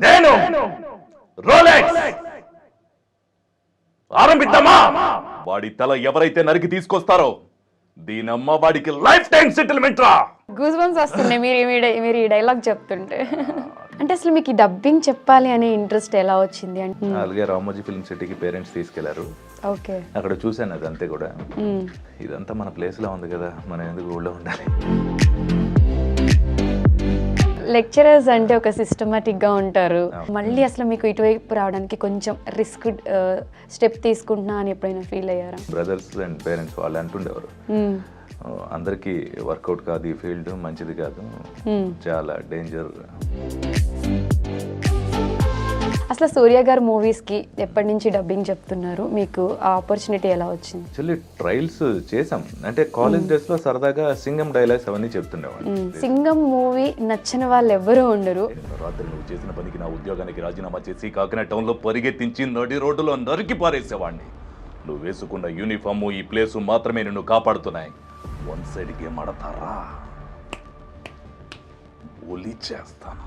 నేను రోలెక్స్ ఆరంభిద్దామా? వాడి తల ఎవరైతే నరికి తీసుకొస్తారో దీనమ్మ వాడికి లైఫ్ టైం సెటిల్మెంట్ రా. గూస్ బంప్స్ వస్తున్నాయి మీరు ఈ డైలాగ్ చెప్తుంటే. అంటే అసలు మీకు ఈ డబ్బింగ్ చెప్పాలి అనే ఇంట్రెస్ట్ ఎలా వచ్చింది అంటే? అలాగే రామోజీ ఫిల్మ్ సిటీకి పేరెంట్స్ తీసుకెళ్లారు. ఓకే, అక్కడ చూశాను అదంతే కూడా. ఇదంతా మన ప్లేస్ లో ఉంది కదా, మనం ఎందుకు ఊళ్ళో ఉండాలి. లెక్చరర్స్ అంటే ఒక సిస్టమాటిక్ గా ఉంటారు. మళ్ళీ అసలు మీకు ఇటువైపు రావడానికి కొంచెం రిస్క్ స్టెప్ తీసుకుంటున్నా అని ఎప్పుడైనా ఫీల్ అయ్యారా? బ్రదర్స్ అండ్ పేరెంట్స్ వాళ్ళు అంటుండేవారు, అందరికీ వర్కౌట్ కాదు ఈ ఫీల్డ్, మంచిది కాదు, చాలా డేంజర్. అసలు సూర్య గారు మూవీస్ కి ఎప్పటి నుంచి డబ్బింగ్ చెప్తున్నారు? మీకు ఆ ఆపర్చునిటీ ఎలా వచ్చింది? యాక్చువల్లీ ట్రయల్స్ చేసాం, అంటే కాలేజ్ డేస్ లో సరదాగా సింగం డైలాగ్స్ అవన్నీ చెప్తుండేవాళ్ళు. సింగం మూవీ నచ్చని వాళ్ళు ఎవరు ఉండరు. రాత్రి నువ్వు చేసిన పనికి నా ఉద్యోగానికి రాజీనామా చేసి కాకినాడ టౌన్ లో పరిగెత్తించి నడి రోడ్డులో నరికి పారేసేవాడిని. నువ్వు వేసుకున్న యూనిఫాము ఈ ప్లేసు మాత్రమే నిన్ను కాపాడుతున్నాయి. వన్ సైడ్ గేమ్ ఆడతారా, ఒలి చేస్తాను.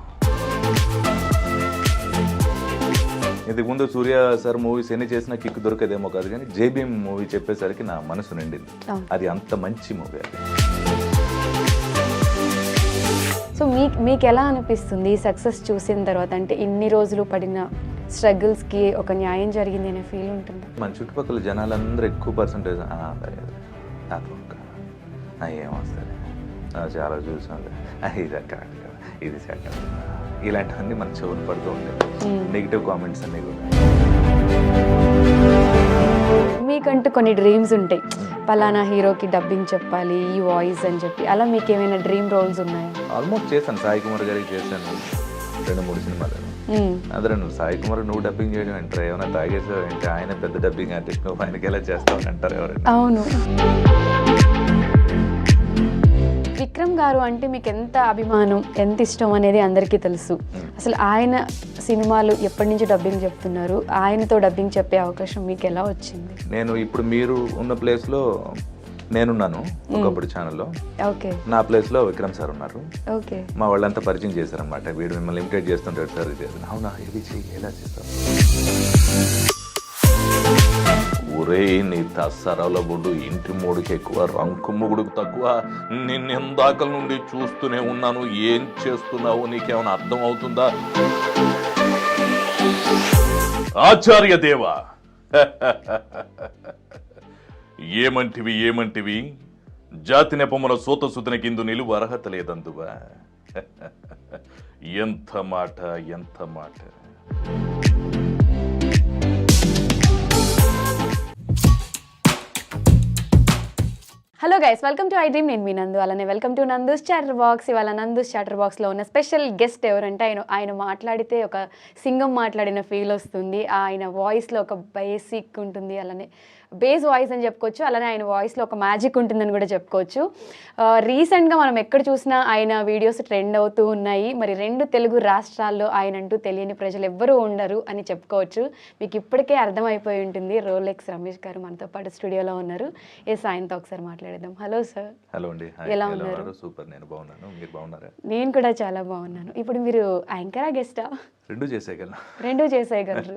ఇంతకు ముందు సూర్య సార్ మూవీస్ ఎన్ని చేసినా కిక్ దొరకదేమో కాదు, కానీ జేబీఎం మూవీ చెప్పేసరికి నా మనసు నిండింది. అది అంత మంచి మూవీ అది. సో మీకు ఎలా అనిపిస్తుంది ఈ సక్సెస్ చూసిన తర్వాత? అంటే ఇన్ని రోజులు పడిన స్ట్రగుల్స్ కి ఒక న్యాయం జరిగింది అనే ఫీల్ ఉంటుంది? మన చుట్టుపక్కల జనాలందరూ ఎక్కువ పర్సంటేజ్ ఏమొస్తుంది, చాలా చూసాం, ఇది కరెక్ట్ కదా, ఇది సెట్, ఇలాంటివన్నీ మన చెవులు పడుతూ ఉంటాయి. నెగిటివ్ కామెంట్స్ అన్నీ కూడా. మీకంటూ కొన్ని డ్రీమ్స్ ఉంటాయి, పలానా హీరోకి డబ్బింగ్ చెప్పాలి ఈ వాయిస్ అని చెప్పి. అలా మీకు ఏమైనా డ్రీమ్ రోల్స్ ఉన్నాయా? ఆల్మోస్ట్ చేశాను, సాయి కుమార్ గారికి చేశాను 2-3 సినిమాలు. అదే సాయి కుమార్ నువ్వు డబ్బింగ్ చేయడం అంటారు, ఏమైనా తాగేసావు అంటే ఆయన పెద్ద డబ్బింగ్ ఆర్టిస్ట్, నువ్వు ఆయనకి ఎలా చేస్తావు అంటారు ఎవరైనా. అవును. విక్రమ్ గారు అంటే మీకు ఎంత అభిమానం, ఎంత ఇష్టం అనేది అందరికీ తెలుసు. అసలు ఆయన సినిమాలు ఎప్పటి నుంచి డబ్బింగ్ చెప్తున్నారు? ఆయనతో డబ్బింగ్ చెప్పే అవకాశం మీకు ఎలా వచ్చింది? నేను ఇప్పుడు మీరు ఉన్న ప్లేస్లో నేనున్నాను ఒకప్పుడు ఛానల్లో. ఓకే, నా ప్లేస్లో విక్రమ్ సార్ ఉన్నారు. ఓకే, మా వాళ్ళంతా పరిచయం చేశారనమాట. వీడు మిమ్మల్ని ఇమిటేట్ చేస్తుంటాడు సార్, ఇది అవునా, ఇది చెయ్యి, ఎలా చేస్తావు, ఒరే నీ తసరాల బొడ్డు ఇంటి మూడుకి ఎక్కువ, రంకు ముగుడుకు తక్కువ, నిన్నెందాకల నుండి చూస్తూనే ఉన్నాను, ఏం చేస్తున్నావు నీకేమైనా అర్థం అవుతుందా? ఆచార్య దేవా, ఏమంటివి జాతి నెపమున సూత సుతన కిందు నిలువు అర్హత లేదందువా? ఎంత మాట. Hello guys, welcome to I dream. నేను మీ నందు. అలానే welcome to Nandu's chatter box. ఇవాళ నందూస్ చాటర్ బాక్స్లో ఉన్న స్పెషల్ గెస్ట్ ఎవరంటే ఆయన మాట్లాడితే ఒక సింగం మాట్లాడిన ఫీల్ వస్తుంది. ఆయన వాయిస్లో ఒక బేసిక్ ఉంటుంది, అలానే బేస్ వాయిస్ అని చెప్పుకోవచ్చు. అలానే ఆయన వాయిస్లో ఒక మ్యాజిక్ ఉంటుందని కూడా చెప్పుకోవచ్చు. రీసెంట్గా మనం ఎక్కడ చూసినా ఆయన వీడియోస్ ట్రెండ్ అవుతూ ఉన్నాయి. మరి 2 తెలుగు రాష్ట్రాల్లో ఆయన అంటూ తెలియని ప్రజలు ఎవ్వరూ ఉండరు అని చెప్పుకోవచ్చు. మీకు ఇప్పటికే అర్థమైపోయి ఉంటుంది. రోలెక్స్ రమేష్ గారు మనతో పాటు స్టూడియోలో ఉన్నారు. ఆయనతో ఒకసారి మాట్లాడేద్దాం. Hello sir. హలో అండి, ఎలా ఉన్నారు? సూపర్, నేను బాగున్నాను, మీరు బాగున్నారా? నేను కూడా చాలా బాగున్నాను. ఇప్పుడు మీరు యాంకరా, గెస్టా? రెండూ చేసేయగలరు.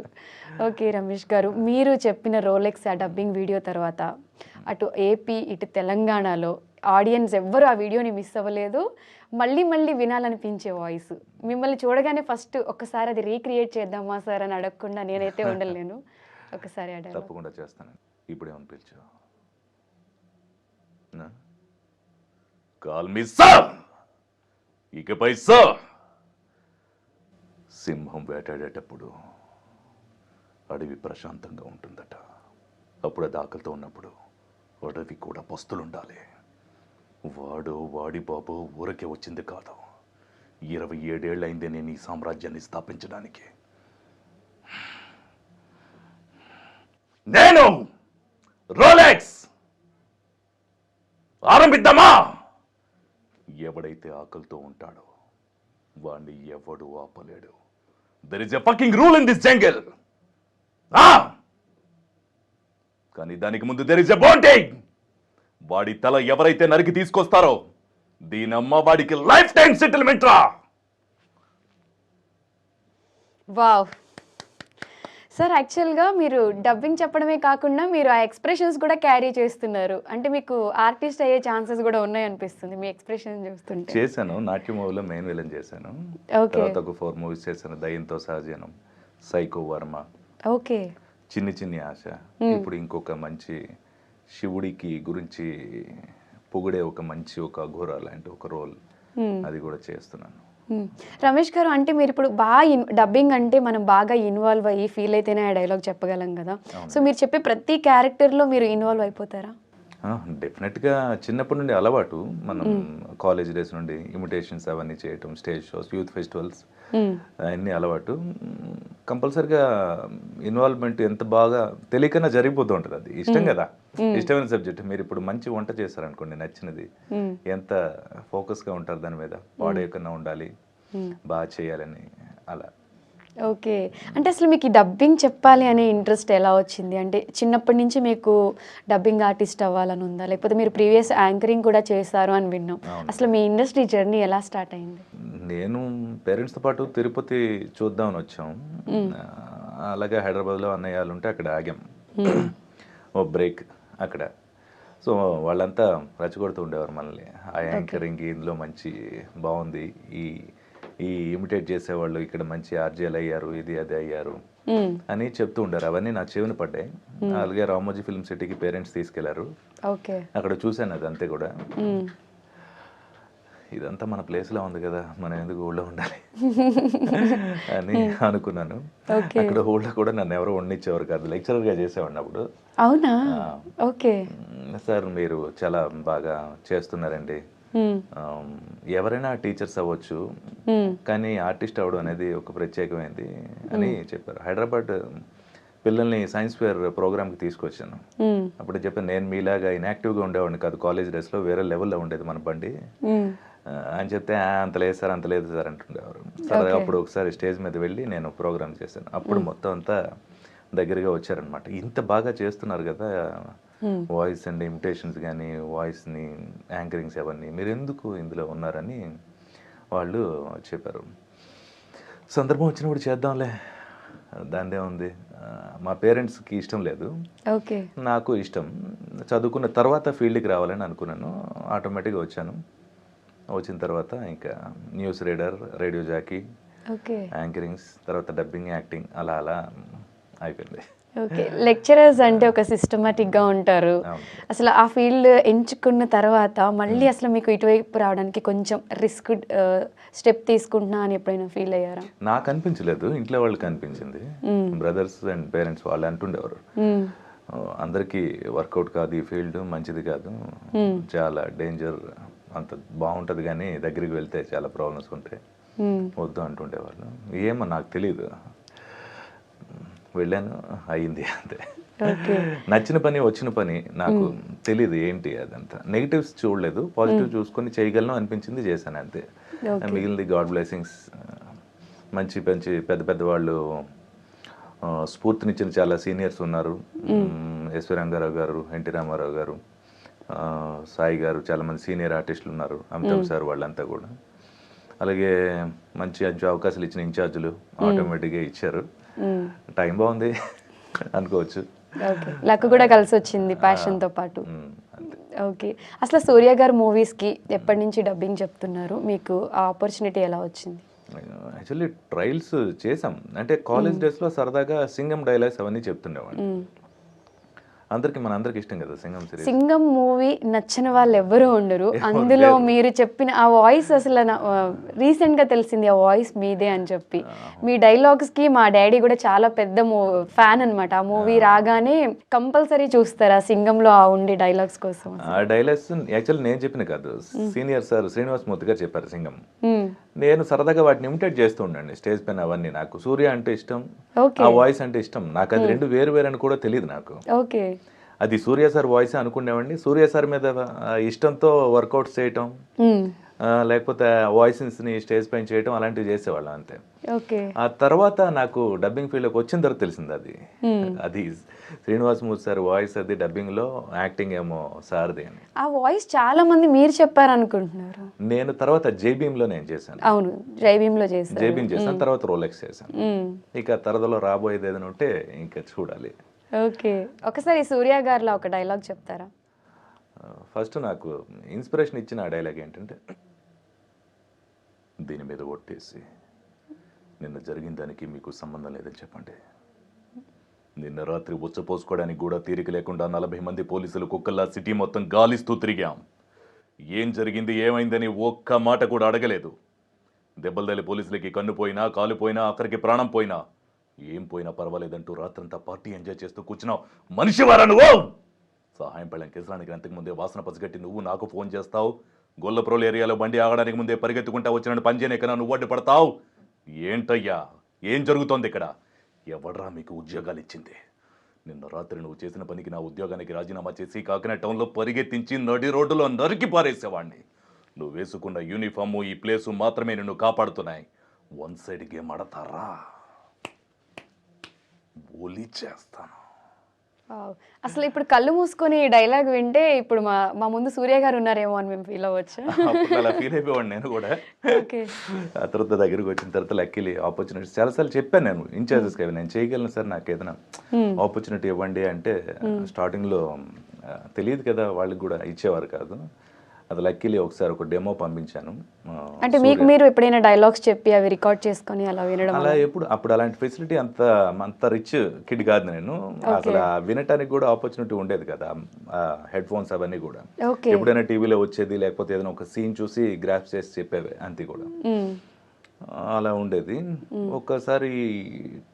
ఓకే రమేష్ గారు, మీరు చెప్పిన రోలెక్స్ ఆ డబ్బింగ్ వీడియో తర్వాత అటు ఏపీ ఇటు తెలంగాణలో ఆడియన్స్ ఎవ్వరు ఆ వీడియోని మిస్ అవ్వలేదు. మళ్ళీ వినాలనిపించే వాయిస్. మిమ్మల్ని చూడగానే ఫస్ట్ ఒకసారి అది రీక్రియేట్ చేద్దామా సార్ అని అడగకుండా నేనైతే ఉండలేను. ఒకసారి తప్పకుండా చేస్తాను. ఇప్పుడు ఏమని పిలిచావు? Call me sir. ఇకపై సార్. సింహం వేటాడేటప్పుడు అడవి ప్రశాంతంగా ఉంటుందట. అప్పుడు అది ఆకలితో ఉన్నప్పుడు అడవి కూడా పస్తులుండాలి. వాడి బాబు ఊరకే వచ్చింది కాదు, 27 ఏళ్ళైందే నేను ఈ సామ్రాజ్యాన్ని స్థాపించడానికి. నేను రోలెక్స్ ఆరంభిద్దామా? ఎవడైతే ఆకలితో ఉంటాడో వాణ్ణి ఎవడు ఆపలేడు. There is a fucking rule in this jungle. కానీ దానికి ముందు there is a bounty. వాడి తల ఎవరైతే నరికి తీసుకొస్తారో దీనమ్మ వాడికి లైఫ్ టైం సెటిల్మెంట్ రా. వావ్! సార్ యాక్చువల్‌గా మీరు డబ్బింగ్ చెప్పడమే కాకుండా మీరు ఆ ఎక్స్‌ప్రెషన్స్ కూడా క్యారీ చేస్తున్నారు. అంటే మీకు ఆర్టిస్ట్ అయ్యే ఛాన్సెస్ గూడా ఉన్నాయనిపిస్తుంది మీ ఎక్స్‌ప్రెషన్ చూస్తుంటే. చేశాను. 'నాట్య' మూవీలో మెయిన్ విలన్ చేశాను. ఓకే. తర్వాత ఒక 4 మూవీస్ చేశాను. 'దయ్యంతో సహజీవనం', 'సైకో వర్మ', ఓకే. 'చిన్ని చిన్ని ఆశ'. ఇప్పుడు ఇంకొక మంచి శివుడికి గురించి పొగిడే ఒక మంచి ఒక అఘోర లాంటి ఒక రోల్ అది కూడా చేస్తున్నాను. రమేష్ గారు అంటే మీరిప్పుడు బాగా డబ్బింగ్ అంటే మనం బాగా ఇన్వాల్వ్ అయ్యి ఫీల్ అయితేనే ఆ డైలాగ్ చెప్పగలం కదా! సో మీరు చెప్పే ప్రతి క్యారెక్టర్‌లో మీరు ఇన్వాల్వ్ అయిపోతారా? డెఫినెట్గా చిన్నప్పటి నుండి అలవాటు. మనం కాలేజ్ డేస్ నుండి ఇమిటేషన్స్ అవన్నీ చేయటం, స్టేజ్ షోస్, యూత్ ఫెస్టివల్స్ అవన్నీ అలవాటు. కంపల్సరిగా ఇన్వాల్వ్మెంట్ ఎంత బాగా తెలియకన్నా జరిగిపోతూ ఉంటుంది. అది ఇష్టం కదా, ఇష్టమైన సబ్జెక్ట్. మీరు ఇప్పుడు మంచి వంట చేస్తారనుకోండి, నచ్చినది, ఎంత ఫోకస్గా ఉంటారు దాని మీద, పాడేయకుండా ఉండాలి, బాగా చేయాలని అలా. ఓకే. అంటే అసలు మీకు ఈ డబ్బింగ్ చెప్పాలి అనే ఇంట్రెస్ట్ ఎలా వచ్చింది? అంటే చిన్నప్పటి నుంచి మీకు డబ్బింగ్ ఆర్టిస్ట్ అవ్వాలని ఉందా? లేకపోతే మీరు ప్రీవియస్ యాంకరింగ్ కూడా చేశారు అని విన్నాం. అసలు మీ ఇండస్ట్రీ జర్నీ ఎలా స్టార్ట్ అయింది? నేను పేరెంట్స్తో పాటు తిరుపతి చూద్దామని వచ్చాం. అలాగే హైదరాబాద్లో అన్నయ్య వాళ్ళు ఉంటే అక్కడ ఆగాం, ఓ బ్రేక్ అక్కడ. సో వాళ్ళంతా రెచ్చగొడుతూ ఉండేవారు మనల్ని, ఆ యాంకరింగ్ ఇందులో మంచి బాగుంది, ఈ ఇమిటేట్ చేసేవాళ్ళు ఇక్కడ మంచి ఆర్జేలు అయ్యారు, ఇది అది అయ్యారు అని చెప్తూ ఉండారు. అవన్నీ నా చెవిని పడ్డాయి. అలాగే రామోజీ ఫిల్మ్ సిటీకి పేరెంట్స్ తీసుకెళ్లారు. ఓకే. అక్కడ చూశాను అదంతే కూడా. ఇదంతా మన ప్లేస్లో ఉంది కదా, మనం ఎందుకు ఊళ్ళో ఉండాలి అని అనుకున్నాను. అక్కడ ఊళ్ళో కూడా నన్ను ఎవరు వండించేవారు కాదు, లెక్చరర్గా చేసేవాడిని అప్పుడు. అవునా? ఓకే. సార్ మీరు చాలా బాగా చేస్తున్నారండి, ఎవరైనా టీచర్స్ అవ్వచ్చు కానీ ఆర్టిస్ట్ అవ్వడం అనేది ఒక ప్రత్యేకమైనది అని చెప్పారు. హైదరాబాద్ పిల్లల్ని సైన్స్ ఫేర్ ప్రోగ్రామ్కి తీసుకొచ్చాను. అప్పుడు చెప్పాను, నేను మీలాగా ఇన్యాక్టివ్గా ఉండేవాడిని కాదు, కాలేజ్ డేస్లో వేరే లెవెల్లో ఉండేది మన బండి అని చెప్తే, అంత లేదు సార్, అంత లేదు సార్ అంటుండేవారు. సరే అప్పుడు ఒకసారి స్టేజ్ మీద వెళ్ళి నేను ప్రోగ్రామ్ చేశాను. అప్పుడు మొత్తం అంతా దగ్గరగా వచ్చారనమాట. ఇంత బాగా చేస్తున్నారు కదా వాయిస్ అండ్ ఇమిటేషన్స్ కానీ, వాయిస్ని యాంకరింగ్స్ అవన్నీ, మీరు ఎందుకు ఇందులో ఉన్నారని వాళ్ళు చెప్పారు. సందర్భం వచ్చినప్పుడు చేద్దాంలే, దానిదే ఉంది. మా పేరెంట్స్కి ఇష్టం లేదు, ఓకే, నాకు ఇష్టం. చదువుకున్న తర్వాత ఫీల్డ్కి రావాలని అనుకున్నాను. ఆటోమేటిక్గా వచ్చాను. వచ్చిన తర్వాత ఇంకా news reader, radio jockey, anchorings, తర్వాత డబ్బింగ్, యాక్టింగ్, అలా అలా అయిపోయింది. ఓకే. లెక్చరర్స్ అంటే ఒక సిస్టమాటిక్గా ఉంటారు. అసలు ఆ ఫీల్డ్ ఎంచుకున్న తర్వాత మళ్ళీ అసలు మీకు ఇటువైపు రావడానికి కొంచెం రిస్క్ స్టెప్ తీసుకుంటున్నా అని ఎప్పుడైనా ఫీల్ అయ్యారా? నాకు అనిపించలేదు, ఇంట్లో వాళ్ళకి అనిపించింది. బ్రదర్స్ అండ్ పేరెంట్స్ వాళ్ళు అంటుండేవారు, అందరికీ వర్కౌట్ కాదు ఈ ఫీల్డ్, మంచిది కాదు, చాలా డేంజర్, అంత బాగుంటుంది కానీ దగ్గరికి వెళ్తే చాలా ప్రాబ్లమ్స్ ఉంటాయి, వద్దు అంటుండేవాళ్ళు. ఏమో నాకు తెలియదు, వెళ్ళాను, అయ్యింది అంతే. నచ్చిన పని, వచ్చిన పని, నాకు తెలీదు ఏంటి అదంతా. నెగిటివ్స్ చూడలేదు, పాజిటివ్ చూసుకొని చేయగలను అనిపించింది, చేశాను అంతే. మిగిలింది గాడ్ బ్లెస్సింగ్స్. మంచి మంచి పెద్ద పెద్ద వాళ్ళు స్ఫూర్తినిచ్చిన చాలా సీనియర్స్ ఉన్నారు. ఎస్వి రంగారావు గారు, ఎన్టీ రామారావు గారు, సాయి గారు, చాలామంది సీనియర్ ఆర్టిస్టులు ఉన్నారు, అమితాబ్ సార్, వాళ్ళంతా కూడా. అలాగే మంచి మంచి అవకాశాలు ఇచ్చిన ఇన్ఛార్జీలు ఆటోమేటిక్గా ఇచ్చారు. టైం బాగుంది అనుకోవచ్చు. లక్ కూడా కలిసి వచ్చింది ప్యాషన్తో పాటు. ఓకే. అసలు సూర్య గారు మూవీస్కి ఎప్పటి నుంచి డబ్బింగ్ చెప్తున్నారు, మీకు ఆ ఆపర్చునిటీ ఎలా వచ్చింది? యాక్చువల్లీ ట్రయల్స్ చేసాం. అంటే కాలేజ్ డేస్లో సరదాగా సింగం డైలాగ్స్ అవన్నీ చెప్తుండేవాడిని. మనందరికి ఇష్టం కదా సింగం సిరీస్. సింగం మూవీ నచ్చని వాళ్ళు ఎవ్వరూ ఉండరు. అందులో మీరు చెప్పిన ఆ వాయిస్ అసలు రీసెంట్గా తెలిసింది ఆ వాయిస్ మీదే అని చెప్పి. మీ డైలాగ్స్కి మా డాడీ కూడా చాలా పెద్ద ఫ్యాన్ అనమాట. ఆ మూవీ రాగానే కంపల్సరీ చూస్తారు ఆ సింగంలో ఆ ఉండే డైలాగ్స్ కోసం. ఆ డైలాగ్స్ యాక్చువల్లీ నేను చెప్పిన కాదు, సీనియర్ సార్ శ్రీనివాస్ మూర్తి గారు చెప్పారు సింగం. నేను సరదాగా వాటిని ఇమిటేట్ చేస్తూ ఉండండి స్టేజ్ పైన. అవన్నీ నాకు సూర్య అంటే ఇష్టం, ఆ వాయిస్ అంటే ఇష్టం. నాకు అది రెండు వేరు వేరు అని కూడా తెలియదు నాకు. ఓకే. అది సూర్య సార్ వాయిస్ అనుకునేవాడిని. సూర్య సార్ మీద ఇష్టంతో వర్కౌట్స్ చేయటం, లేకపోతే వాయిసెస్ని స్టేజ్ పైన చేయడం అలాంటివి చేసేవాళ్ళం అంతే. ఓకే. ఆ తర్వాత నాకు డబ్బింగ్ ఫీల్డ్లోకి వచ్చిన తర్వాత తెలిసింది అది శ్రీనివాసమూర్తి సార్ వాయిస్, అది డబ్బింగ్లో, యాక్టింగ్ ఏమో సార్ది అని. ఆ వాయిస్ చాలా మంది మీరు చెప్పారనుకుంటున్నారు. నేను తర్వాత జైబీమ్లో నేను చేశాను. అవును, జైబీమ్లో చేశాను. జైబీమ్ చేశాను, తర్వాత రోలెక్స్ చేశాను. ఇక తరదలో రాబోయేది ఏదైనా ఉంటే ఇంకా చూడాలి. ఓకే. ఒకసారి సూర్య గారిలో ఒక డైలాగ్ చెప్తారా? ఫస్ట్ నాకు ఇన్స్పిరేషన్ ఇచ్చిన ఆ డైలాగ్ ఏంటంటే, దీని మీద ఒట్టేసి నిన్న జరిగిన దానికి మీకు సంబంధం లేదని చెప్పండి. నిన్న రాత్రి ఉచ్చపోసుకోవడానికి కూడా తీరిక లేకుండా 40 మంది పోలీసులు కుక్కల్లా సిటీ మొత్తం గాలిస్తూ తిరిగాం. ఏం జరిగింది ఏమైందని ఒక్క మాట కూడా అడగలేదు. దెబ్బలు తల్లి పోలీసులకి కన్ను పోయినా, కాలు పోయినా, అక్కడికి ప్రాణం పోయినా, ఏం పోయినా పర్వాలేదంటూ రాత్రంతా పార్టీ ఎంజాయ్ చేస్తూ కూర్చున్నావు. మనిషివారా నువ్వు? సహాయం పళ్ళం కేసరానికి అంతకు ముందే వాసన పసిగట్టి నువ్వు నాకు ఫోన్ చేస్తావు. గొల్లప్రోలు ఏరియాలో బండి ఆగడానికి ముందే పరిగెత్తుకుంటా వచ్చిన పనిచేయనికన్నా నువ్వు అడ్డు పడతావు. ఏంటయ్యా, ఏం జరుగుతోంది ఇక్కడ? ఎవడ్రా మీకు ఉద్యోగాలు ఇచ్చింది? నిన్న రాత్రి నువ్వు చేసిన పనికి నా ఉద్యోగానికి రాజీనామా చేసి కాకినాడ టౌన్లో పరిగెత్తించి నడి రోడ్డులో నరికి పారేసేవాడిని. నువ్వు వేసుకున్న యూనిఫాము, ఈ ప్లేసు మాత్రమే నిన్ను కాపాడుతున్నాయి. వన్ సైడ్ గేమ్ ఆడతారా? బోలీ చేస్తాను. అసలు ఇప్పుడు కళ్ళు మూసుకొని డైలాగ్ వింటే ఇప్పుడు మా ముందు సూర్య గారు ఉన్నారేమో అని మేము ఫీల్ అవ్వచ్చు. అలా ఫీల్ అయిపోయాడు నేను కూడా. ఆ తర్వాత దగ్గరికి వచ్చిన తర్వాత లక్కీలీ ఆపర్చునిటీస్ చాలాసార్లు చెప్పాను నేను ఇన్ఛార్జెస్కి, అవి నేను చేయగలను సార్, నాకు ఏదైనా ఆపర్చునిటీ ఇవ్వండి అంటే స్టార్టింగ్లో తెలియదు కదా, వాళ్ళకి కూడా ఇచ్చేవారు కాదు. అది లక్కీలీ ఒకసారి ఒక డెమో పంపించాను. అంటే మీకు మీరు ఎప్పుడైనా డైలాగ్స్ చెప్పి అవి రికార్డ్ చేసుకొని అలా వినడం? అలా అప్పుడు అలాంటి ఫెసిలిటీ అంత రిచ్ కిడ్ కాదు నేను. అసలు వినటానికి కూడా ఆపర్చునిటీ ఉండేది కదా, హెడ్ ఫోన్స్ అవన్నీ కూడా. ఎప్పుడైనా టీవీలో వచ్చేది, లేకపోతే ఏదైనా ఒక సీన్ చూసి గ్రాఫ్ చేసి చెప్పేవి అంతే కూడా. అలా ఉండేది. ఒక్కసారి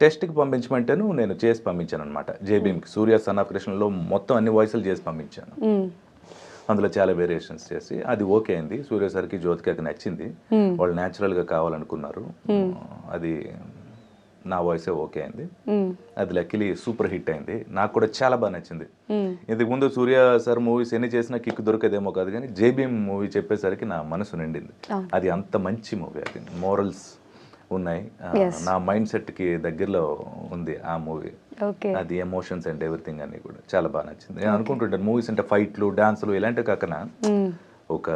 టెస్ట్కి పంపించమంటేను నేను చేసి పంపించాను అనమాట. జేబీఎంకి సూర్య సన్ ఆఫ్ కృష్ణలో మొత్తం అన్ని వాయిస్లు చేసి పంపించాను. అందులో చాలా వేరియేషన్స్ చేసి అది ఓకే అయింది. సూర్య సార్కి, జ్యోతికకి నచ్చింది. వాళ్ళు న్యాచురల్గా కావాలనుకున్నారు. అది నా వాయిసే ఓకే అయింది. అది లక్కీలీ సూపర్ హిట్ అయింది. నాకు కూడా చాలా బాగా నచ్చింది. ఇంతకు ముందు సూర్య సార్ మూవీస్ ఎన్ని చేసినా కిక్ దొరికేదేమో కాదు, కానీ జేబీఎం మూవీ చెప్పేసరికి నా మనసు నిండింది. అది అంత మంచి మూవీ, అది మోరల్స్ ఉన్నాయి. నా మైండ్ సెట్కి దగ్గరలో ఉంది ఆ మూవీ. అది ఎమోషన్స్ అండ్ ఎవ్రీథింగ్ అన్ని కూడా చాలా బాగా నచ్చింది. నేను అనుకుంటుంటాను మూవీస్ అంటే ఫైట్లు, డాన్సులు ఇలాంటివి కాకనా ఒక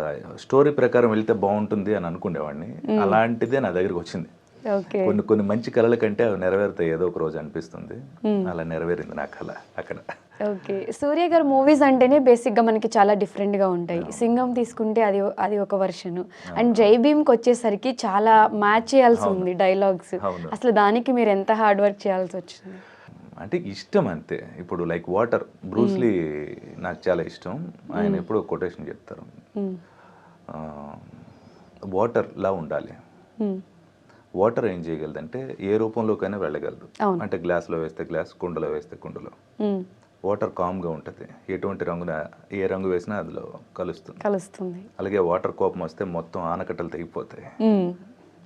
స్టోరీ ప్రకారం వెళ్తే బాగుంటుంది అని అనుకునేవాడిని. అలాంటిదే నా దగ్గరికి వచ్చింది. కొన్ని మంచి కళల కంటే అవి నెరవేరుతాయి ఏదో ఒక రోజు అనిపిస్తుంది. అలా నెరవేరింది నా కళ అక్కడ. ఓకే. సూర్య గారు మూవీస్ అంటేనే బేసిక్గా మనకి చాలా డిఫరెంట్గా ఉంటాయి. సింగం తీసుకుంటే అది ఒక వర్షన్, అండ్ జై భీమ్కి వచ్చేసరికి చాలా మ్యాచ్ చేయాల్సి ఉంది డైలాగ్స్. అసలు దానికి మీరు ఎంత హార్డ్ వర్క్ చేయాల్సి వచ్చింది? అంటే ఇష్టం అంతే. ఇప్పుడు లైక్ వాటర్, బ్రూస్లీ నాకు చాలా ఇష్టం. ఆయన ఎప్పుడూ కొటేషన్ చెప్తారు, వాటర్లా ఉండాలి. వాటర్ ఏం చేయగలదంటే ఏ రూపంలోకైనా వెళ్ళగలదు. అంటే గ్లాస్లో వేస్తే గ్లాస్, కుండలో వేస్తే కుండలో. వాటర్ కామ్గా ఉంటుంది, ఎటువంటి రంగున ఏ రంగు వేసినా అందులో కలుస్తుంది. అలాగే వాటర్ కోపం వస్తే మొత్తం ఆనకట్టలు తెగిపోతాయి.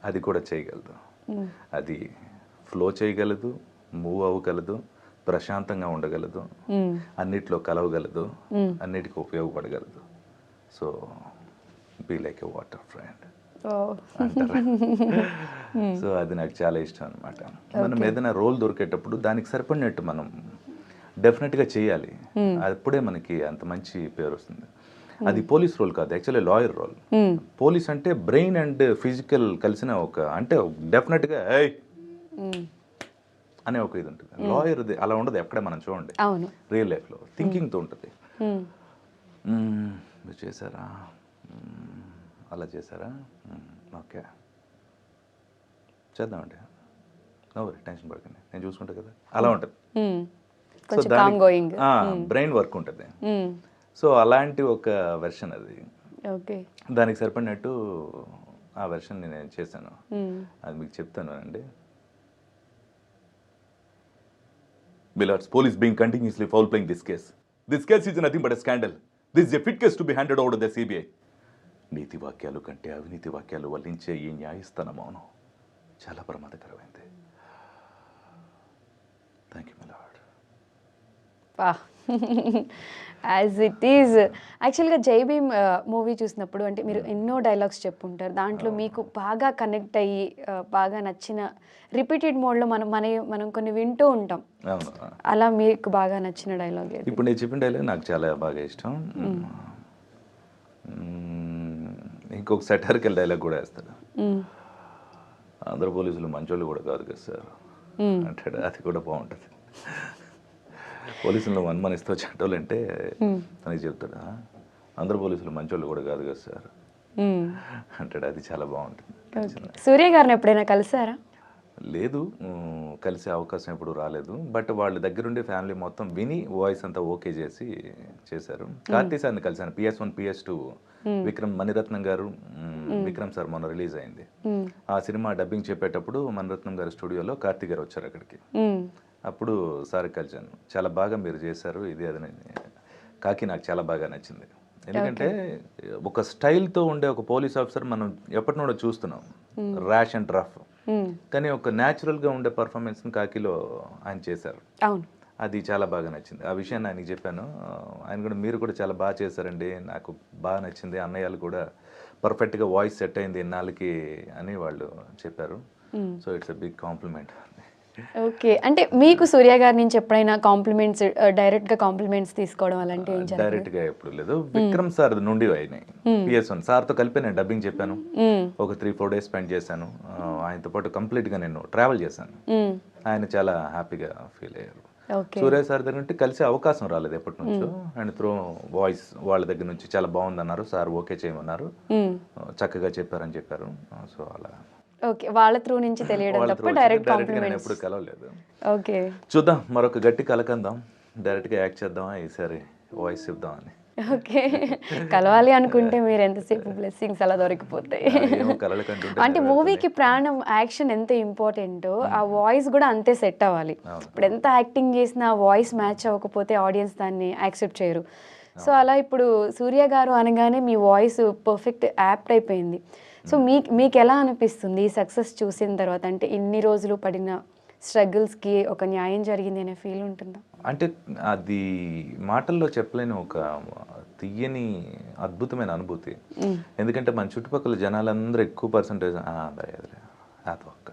అది కూడా చేయగలదు. అది ఫ్లో చేయగలదు, మూవ్ అవ్వగలదు, ప్రశాంతంగా ఉండగలదు, అన్నిట్లో కలవగలదు, అన్నిటికీ ఉపయోగపడగలదు. So be like a water friend అంటారు. సో అది నాకు చాలా ఇష్టం అనమాట. మనం ఏదైనా రోల్ దొరికేటప్పుడు దానికి సరిపడినట్టు మనం డెఫినెట్గా చేయాలి. అప్పుడే మనకి అంత మంచి పేరు వస్తుంది. అది పోలీస్ రోల్ కాదు, యాక్చువల్లీ లాయర్ రోల్. పోలీస్ అంటే బ్రెయిన్ అండ్ ఫిజికల్ కలిసిన ఒక, అంటే డెఫినెట్గా అనే ఒక ఇది ఉంటుంది. లాయర్ అలా ఉండదు ఎక్కడ, మనం చూడండి రియల్ లైఫ్లో థింకింగ్తో ఉంటుంది. మీరు చేశారా, అలా చేశారా, ఓకే చేద్దామండి, నవ్వరు, టెన్షన్ పడకండి, నేను చూసుకుంటా కదా, అలా ఉంటుంది. సో బ్రెయిన్ వర్క్ ఉంటుంది. సో అలాంటి ఒక వెర్షన్ అది. దానికి సరిపడినట్టు ఆ వెర్షన్ నేను చేశాను. అది మీకు చెప్తాను అండి. Millards, police being continuously foul playing this case. This case is nothing but a scandal. This is a fit case to be handed over to the CBI. నీతి వాక్యాలు కంటే అవినీతి వాక్యాలు వల్లించే ఈ న్యాయస్థాన మౌనం చాలా ప్రమాదకరమైంది. Thank you my lord. As it is. యాక్చువల్గా జై భీమ్ మూవీ చూసినప్పుడు అంటే మీరు ఎన్నో డైలాగ్స్ చెప్పుంటారు, దాంట్లో మీకు బాగా కనెక్ట్ అయ్యి బాగా నచ్చిన రిపీటెడ్ మోడ్లో మనం కొన్ని వింటూ ఉంటాం, అవును. అలా మీకు బాగా నచ్చిన డైలాగ్ ఏది? ఇప్పుడు నేను చెప్పిన డైలాగ్ నాకు చాలా బాగా ఇష్టం. ఇంకొక సెటారికల్ డైలాగ్ కూడా వేస్తాడు. ఆంధ్ర పోలీసులు మంచోళ్ళు కూడా కాదు కదా సార్ అంటాడు. అది కూడా బాగుంటుంది. పోలీసులను అనుమానిస్తూ చెడ్డోళ్ళు అంటే అని చెప్తాడు. ఆంధ్ర పోలీసులు మంచోళ్ళు కూడా కాదు కదా సార్ అంటాడు. అది చాలా బాగుంటుంది. సూర్య గారిని ఎప్పుడైనా కలిసారా? లేదు, కలిసే అవకాశం ఎప్పుడు రాలేదు. బట్ వాళ్ళ దగ్గరుండే ఫ్యామిలీ మొత్తం విని వాయిస్ అంతా ఓకే చేసి చేశారు. కార్తీ సార్ని కలిసాను. PS1 PS2 విక్రమ్ మణిరత్నం గారు, విక్రమ్ సార్ మొన్న రిలీజ్ అయింది. ఆ సినిమా డబ్బింగ్ చెప్పేటప్పుడు మణిరత్నం గారి స్టూడియోలో కార్తీ గారు వచ్చారు అక్కడికి. అప్పుడు సార్ కలిసాను. చాలా బాగా మీరు చేశారు ఇది అది. కాకి నాకు చాలా బాగా నచ్చింది. ఎందుకంటే ఒక స్టైల్తో ఉండే ఒక పోలీస్ ఆఫీసర్ మనం ఎప్పటి నుండో చూస్తున్నాం, ర్యాష్ అండ్ రఫ్. కానీ ఒక న్యాచురల్గా ఉండే పర్ఫార్మెన్స్ని కాకిలో ఆయన చేశారు. అది చాలా బాగా నచ్చింది. ఆ విషయాన్ని ఆయనకి చెప్పాను. ఆయన కూడా మీరు కూడా చాలా బాగా చేశారండి, నాకు బాగా నచ్చింది, అన్నయ్యలు కూడా పర్ఫెక్ట్గా వాయిస్ సెట్ అయింది ఇన్నాళ్ళకి అని వాళ్ళు చెప్పారు. So it's a big compliment. Okay, అంటే మీకు సూర్య గారి నుంచి ఎప్పుడైనా కాంప్లిమెంట్స్, డైరెక్ట్గా కాంప్లిమెంట్స్ తీసుకోవడం అలాంటివి ఏం జరగలేదు? డైరెక్ట్గా ఎప్పుడు లేదు. విక్రమ్ సార్ నుండి అయినాయి. PS1 సార్తో కలిపి నేను డబ్బింగ్ చెప్పాను. ఒక 3-4 డేస్ స్పెండ్ చేశాను ఆయనతో పాటు. కంప్లీట్గా నేను ట్రావెల్ చేశాను. ఆయన చాలా హ్యాపీగా ఫీల్ అయ్యారు. సూర్య సార్ దగ్గర నుండి కలిసే అవకాశం రాలేదు ఎప్పటి నుంచో. అండ్ త్రూ వాయిస్ వాళ్ళ దగ్గర నుంచి చాలా బాగుందన్నారు, సార్ ఓకే చేయమన్నారు, చక్కగా చెప్పారని చెప్పారు. సో అలా ఓకే, వాళ్ళ త్రూ నుంచి తెలియడం తప్ప డైరెక్ట్ కాంప్లిమెంట్స్ ఎప్పుడు కలవలేదు. ఓకే, చూద్దాం, మరొక గట్టి కలకందాం, డైరెక్ట్గా యాక్ట్ చేద్దాం, ఈసారి వాయిస్ ఇద్దాం అని. ఓకే, కలవాలి అనుకుంటే మీరు ఎంతసేపు బ్లెస్సింగ్స్ అలా దొరికిపోతాయి. అంటే మూవీకి ప్రాణం యాక్షన్ ఎంత ఇంపార్టెంటో ఆ వాయిస్ కూడా అంతే సెట్ అవ్వాలి. ఇప్పుడు ఎంత యాక్టింగ్ చేసినా వాయిస్ మ్యాచ్ అవ్వకపోతే ఆడియన్స్ దాన్ని యాక్సెప్ట్ చేయరు. సో అలా ఇప్పుడు సూర్య గారు అనగానే మీ వాయిస్ పర్ఫెక్ట్ యాప్ట్ అయిపోయింది. సో మీకు ఎలా అనిపిస్తుంది ఈ సక్సెస్ చూసిన తర్వాత? అంటే ఇన్ని రోజులు పడిన స్ట్రగుల్స్కి ఒక న్యాయం జరిగింది అనే ఫీల్ ఉంటుందా? అంటే అది మాటల్లో చెప్పలేని ఒక తీయని అద్భుతమైన అనుభూతి. ఎందుకంటే మన చుట్టుపక్కల జనాలందరూ ఎక్కువ పర్సంటేజ్ అది ఒక్క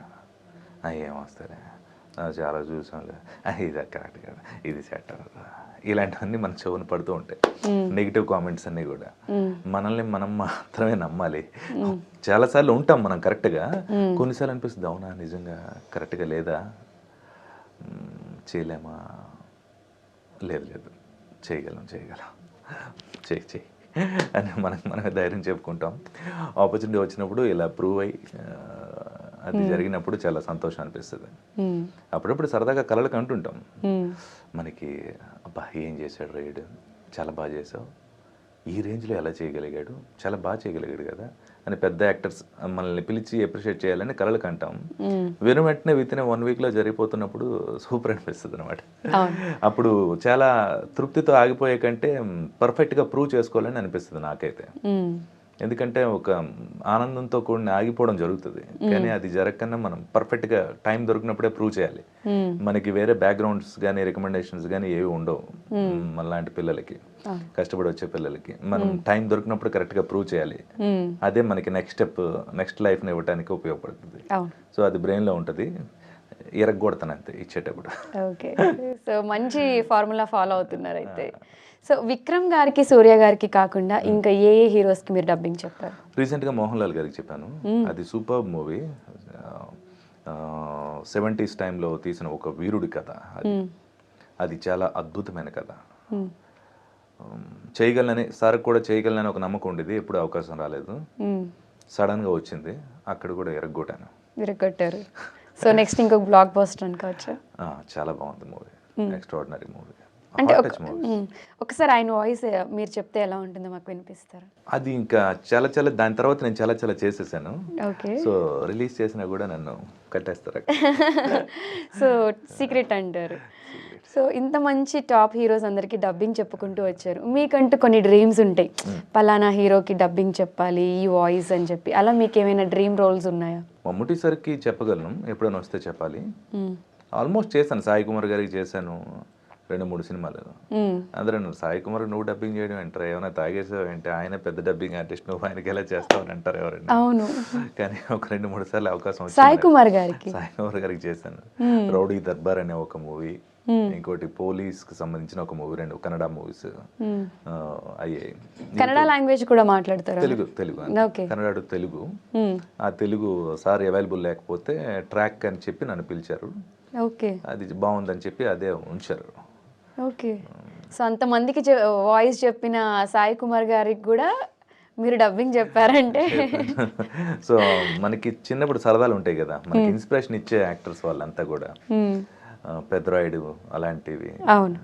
ఏమొస్తారే చాలా చూసాంలే, ఇది కరెక్ట్ కదా, ఇది సెట్ ఇలాంటివన్నీ మన చెవుని పడుతూ ఉంటాయి. నెగిటివ్ కామెంట్స్ అన్నీ కూడా. మనల్ని మనం మాత్రమే నమ్మాలి. చాలాసార్లు ఉంటాం మనం కరెక్ట్గా, కొన్నిసార్లు అనిపిస్తుంది అవునా నిజంగా కరెక్ట్గా లేదా, చేయలేమా, లేదు చేయగలం చెయ్యి అని మనమే ధైర్యం చెప్పుకుంటాం. ఆపర్చునిటీ వచ్చినప్పుడు ఇలా ప్రూవ్ అయ్యి అది జరిగినప్పుడు చాలా సంతోషం అనిపిస్తుంది. అప్పుడప్పుడు సరదాగా కలలకు అంటుంటాం మనకి, అబ్బా ఏం చేశాడు రైడ్, చాలా బాగా చేసావు, ఈ రేంజ్లో ఎలా చేయగలిగాడు, చాలా బాగా చేయగలిగాడు కదా అని పెద్ద యాక్టర్స్ మనల్ని పిలిచి అప్రిషియేట్ చేయాలని కలలకు అంటాం. వెను వెంటనే వితిన్ 1 వీక్లో జరిగిపోతున్నప్పుడు సూపర్ అనిపిస్తుంది అనమాట. అప్పుడు చాలా తృప్తితో ఆగిపోయే కంటే పర్ఫెక్ట్గా ప్రూవ్ చేసుకోవాలని అనిపిస్తుంది నాకైతే. ఎందుకంటే ఒక ఆనందంతో కూడిన ఆగిపోవడం జరుగుతుంది, కానీ అది జరగకన్నా మనం పర్ఫెక్ట్గా టైం దొరికినప్పుడే ప్రూవ్ చేయాలి. మనకి వేరే బ్యాక్గ్రౌండ్స్ కానీ రికమెండేషన్స్ కానీ ఏవి ఉండవు. మనలాంటి పిల్లలకి, కష్టపడి వచ్చే పిల్లలకి మనం టైం దొరికినప్పుడు కరెక్ట్గా ప్రూవ్ చేయాలి. అదే మనకి నెక్స్ట్ స్టెప్, నెక్స్ట్ లైఫ్ని ఇవ్వడానికి ఉపయోగపడుతుంది. సో అది బ్రెయిన్లో ఉంటుంది, ఎరగొడతాను అంతే ఇచ్చేటప్పుడు. ఓకే, సో మంచి ఫార్ములా ఫాలో అవుతున్నారు అయితే. సో విక్రమ్ గారికి, సూర్య గారికి కాకుండా ఇంకా ఏ హీరోస్కి మీరు డబ్బింగ్ చెప్పారు? రీసెంట్గా మోహన్ లాల్ గారికి చెప్పాను. అది సూపర్ మూవీ. 70s టైంలో తీసిన ఒక వీరుడి కథ. అది చాలా అద్భుతమైన కథ. చేయగలనని, సార్ కూడా చేయగలనని ఒక నమ్మకం ఉండేది, ఎప్పుడు అవకాశం రాలేదు. సడన్గా వచ్చింది, అక్కడ కూడా ఎరగొట్టారు. సో నెక్స్ట్ ఇంకొక బ్లాక్ బస్టర్ అనుకోవచ్చు. చాలా బాగుంది మూవీ, ఎక్స్ట్రాడినరీ మూవీ. అంటే ఒకసారి ఆయన వాయిస్ మీరు చెప్తే ఎలా ఉంటుందో మాకు వినిపిస్తారు? అది ఇంకా చాలా దాని తర్వాత నేను చాలా చేసేసాను. సో రిలీజ్ చేసినా కూడా నన్ను కట్టేస్తారు. సో సీక్రెట్ అంటారు. సో ఇంత మంచి టాప్ హీరోస్ అందరికీ డబ్బింగ్ చెప్పుకుంటూ వచ్చారు. మీకంటూ కొన్ని డ్రీమ్స్ ఉంటాయి, పలానా హీరోకి డబ్బింగ్ చెప్పాలి ఈ వాయిస్ అని చెప్పి. అలా మీకు ఏమైనా డ్రీమ్ రోల్స్ ఉన్నాయా? మమ్ముటి సార్కి చెప్పగలను, ఎప్పుడైనా వస్తే చెప్పాలి. ఆల్మోస్ట్ చేశాను, సాయి కుమార్ గారికి చేశాను, 2-3 సినిమాలు. మ్మ్. అందరూ అన్నారు, సాయి కుమార్ నువ్వు డబ్బింగ్ చేయడం అంటారు, ఏమైనా తాగేసావు అంటే, ఆయన పెద్ద డబ్బింగ్ ఆర్టిస్ట్, నువ్వు ఆయనకి ఎలా చేస్తావు అని అంటారు ఎవరైనా. అవును. కానీ ఒక 2-3 సార్లు అవకాశం సాయి వచ్చింది. కుమార్ గారికి. సాయి కుమార్ గారికి చేశాను. రౌడీ దర్బార్ అనే ఒక మూవీ, ఇంకోటి పోలీస్కి సంబంధించిన ఒక మూవీ, 2 కన్నడ మూవీస్ అయ్యాయి. కన్నడ లాంగ్వేజ్ కూడా మాట్లాడతారు? తెలుగు ఓకే. కన్నడ తెలుగు. ఆ తెలుగు సార్ అవైలబుల్ లేకపోతే ట్రాక్ అని చెప్పి నన్ను పిలిచారు. ఓకే. అది బాగుందని చెప్పి అదే ఉంచారు. ఓకే. సో అంతమందికి వాయిస్ చెప్పిన సాయి కుమార్ గారికి కూడా మీరు డబ్బింగ్ చెప్పారంటే సో మనకి చిన్నప్పుడు సరదాలు ఉంటాయి కదా, మనకి ఇన్స్పిరేషన్ ఇచ్చే యాక్టర్స్ వాళ్ళంతా కూడా. పెద్దరాయుడు అలాంటివి, అవును,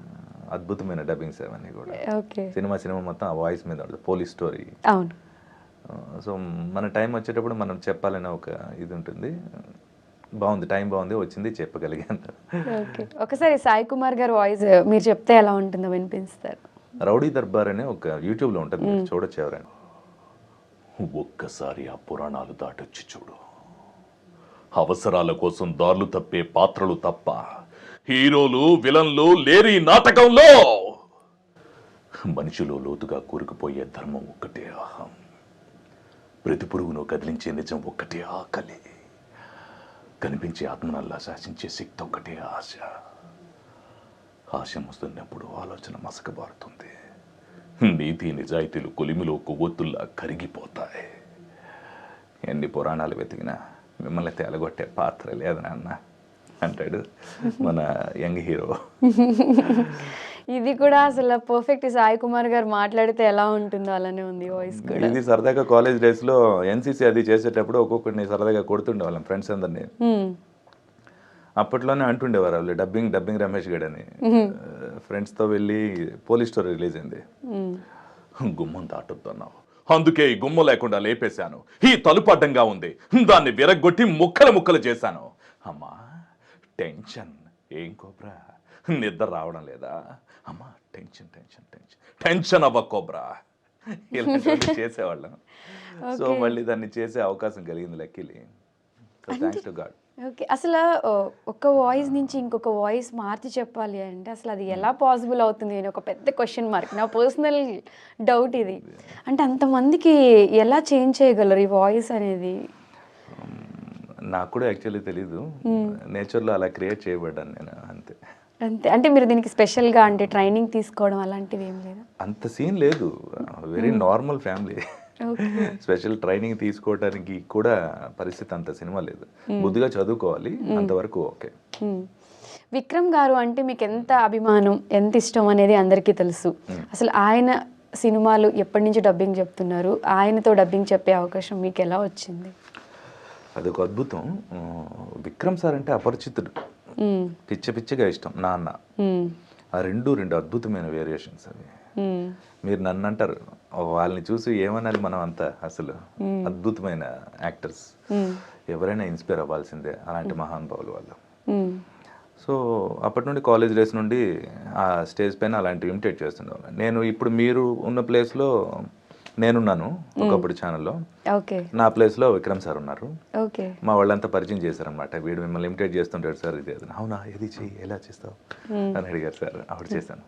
అద్భుతమైన డబ్బింగ్స్ అవన్నీ కూడా. ఓకే. సినిమా మొత్తం ఆ వాయిస్ మీద ఉంటుంది, పోలీస్ స్టోరీ. అవును. సో మన టైం వచ్చేటప్పుడు మనం చెప్పాలనే ఒక ఇది ఉంటుంది. బాగుంది, టైం బాగుంది, వచ్చింది, చెప్పగలిగాను. ఓకే. ఒకసారి సాయి కుమార్ గారు వాయిస్ మీరు చెప్తే ఎలా ఉంటుందో వినిపిస్తారు. రౌడీ దర్బార్ అనే ఒక యూట్యూబ్లో ఉంటుంది, మీరు చూడొచ్చు ఎవరైనా. ఒక్కసారి ఆ పురాణాలు దాటొచ్చి చూడు. అవసరాల కోసం దారులు తప్పే పాత్రలు తప్ప హీరోలు విలన్లు లేరి నాటకంలో. మనిషిలో లోతుగా కూరుకుపోయే ధర్మం ఒక్కటే అహం. ప్రతి పురుగును కదిలించే నిజం ఒక్కటే ఆకలి. కనిపించే ఆత్మనల్లా శాసించే శక్తి ఒక్కటే ఆశ. ఆశ వస్తున్నప్పుడు ఆలోచన మసకబారుతుంది. నీతి నిజాయితీలు కొలిమిలో కొవ్వొత్తుల్లా కరిగిపోతాయి. ఎన్ని పురాణాలు వెతికినా మిమ్మల్ని తేలగొట్టే పాత్ర లేదు నాన్న అంటాడు మన యంగ్ హీరో. ఇది కూడా అసలు పర్ఫెక్ట్. సాయి కుమార్ గారు మాట్లాడితే ఎలా ఉంటుందో అలానే ఉంది వాయిస్ కూడా. ఇది సరదాగా కాలేజ్ డేస్లో ఎన్సీసీ అది చేసేటప్పుడు ఒక్కొక్కరిని సరదాగా కొడుతుండే వాళ్ళం ఫ్రెండ్స్ అందరినీ. అప్పట్లోనే అంటుండేవారు వాళ్ళు, డబ్బింగ్ రమేష్ గడ్ అని. ఫ్రెండ్స్తో వెళ్ళి పోలీస్ స్టోరీ రిలీజ్ అయింది. గుమ్మం దాటొద్దన్నావు, అందుకే ఈ గుమ్మం లేకుండా లేపేశాను. ఈ తలుపు అడ్డంగా ఉంది, దాన్ని విరగ్గొట్టి ముక్కలు చేశాను. అమ్మా టెన్షన్, ఏం కోబ్రా నిద్ర రావడం లేదా? అమ్మా టెన్షన్ అవ్వ కోబ్రా. ఇలాంటివన్నీ చేసేవాళ్ళం. సో మళ్ళీ దాన్ని చేసే అవకాశం కలిగింది luckily. So thanks to God. Okay. అసలు ఒక వాయిస్ నుంచి ఇంకొక వాయిస్ మార్చి చెప్పాలి అంటే అసలు అది ఎలా పాసిబుల్ అవుతుంది అని ఒక పెద్ద క్వశ్చన్ మార్క్, నా పర్సనల్ డౌట్ ఇది. అంటే అంతమందికి ఎలా చేంజ్ చేయగలరు ఈ వాయిస్ అనేది? నాకు కూడా యాక్చువల్లీ తెలీదు, నేచర్లో అలా క్రియేట్ చేయబడ్డాను నేను, అంతే. అంటే మీరు దీనికి స్పెషల్గా అంటే ట్రైనింగ్ తీసుకోవడం అలాంటివి ఏం లేదా? అంత సీన్ లేదు, very normal family. Special training తీసుకోవడానికి కూడా పరిస్థితి అంత సినిమా లేదు. బుద్ధిగా చదువుకోవాలి, అంతవరకు ఓకే. విక్రమ్ గారు అంటే మీకు ఎంత అభిమానం, ఎంత ఇష్టం అనేది అందరికీ తెలుసు. అసలు ఆయన సినిమాలు ఎప్పటి నుంచి డబ్బింగ్ చెప్తున్నారు? ఆయనతో డబ్బింగ్ చెప్పే అవకాశం మీకు ఎలా వచ్చింది? అదొక అద్భుతం. విక్రమ్ సార్ అంటే అపరిచితుడు, పిచ్చిగా ఇష్టం, నాన్న. ఆ రెండు అద్భుతమైన వేరియేషన్స్ అవి. మీరు నన్ను అంటారు, వాళ్ళని చూసి ఏమనాలి మనం, అంతా అసలు అద్భుతమైన యాక్టర్స్. ఎవరైనా ఇన్స్పైర్ అవ్వాల్సిందే, అలాంటి మహానుభావులు వాళ్ళు. సో అప్పటి నుండి కాలేజ్ డేస్ నుండి ఆ స్టేజ్ పైన అలాంటివి ఇమిటేట్ చేస్తుండేవాళ్ళం. నేను ఇప్పుడు మీరు ఉన్న ప్లేస్లో నేనున్నాను ఒకప్పుడు ఛానల్లో, నా ప్లేస్లో విక్రమ్ సార్ ఉన్నారు. మా వాళ్ళంతా పరిచయం చేశారనమాట. వీడు మిమ్మల్ని ఇమిటేట్ చేస్తుంటాడు సార్, ఇది అవునా, ఏది చెయ్యి, ఎలా చేస్తావు అని అడిగారు సార్. అప్పుడు చేశాను.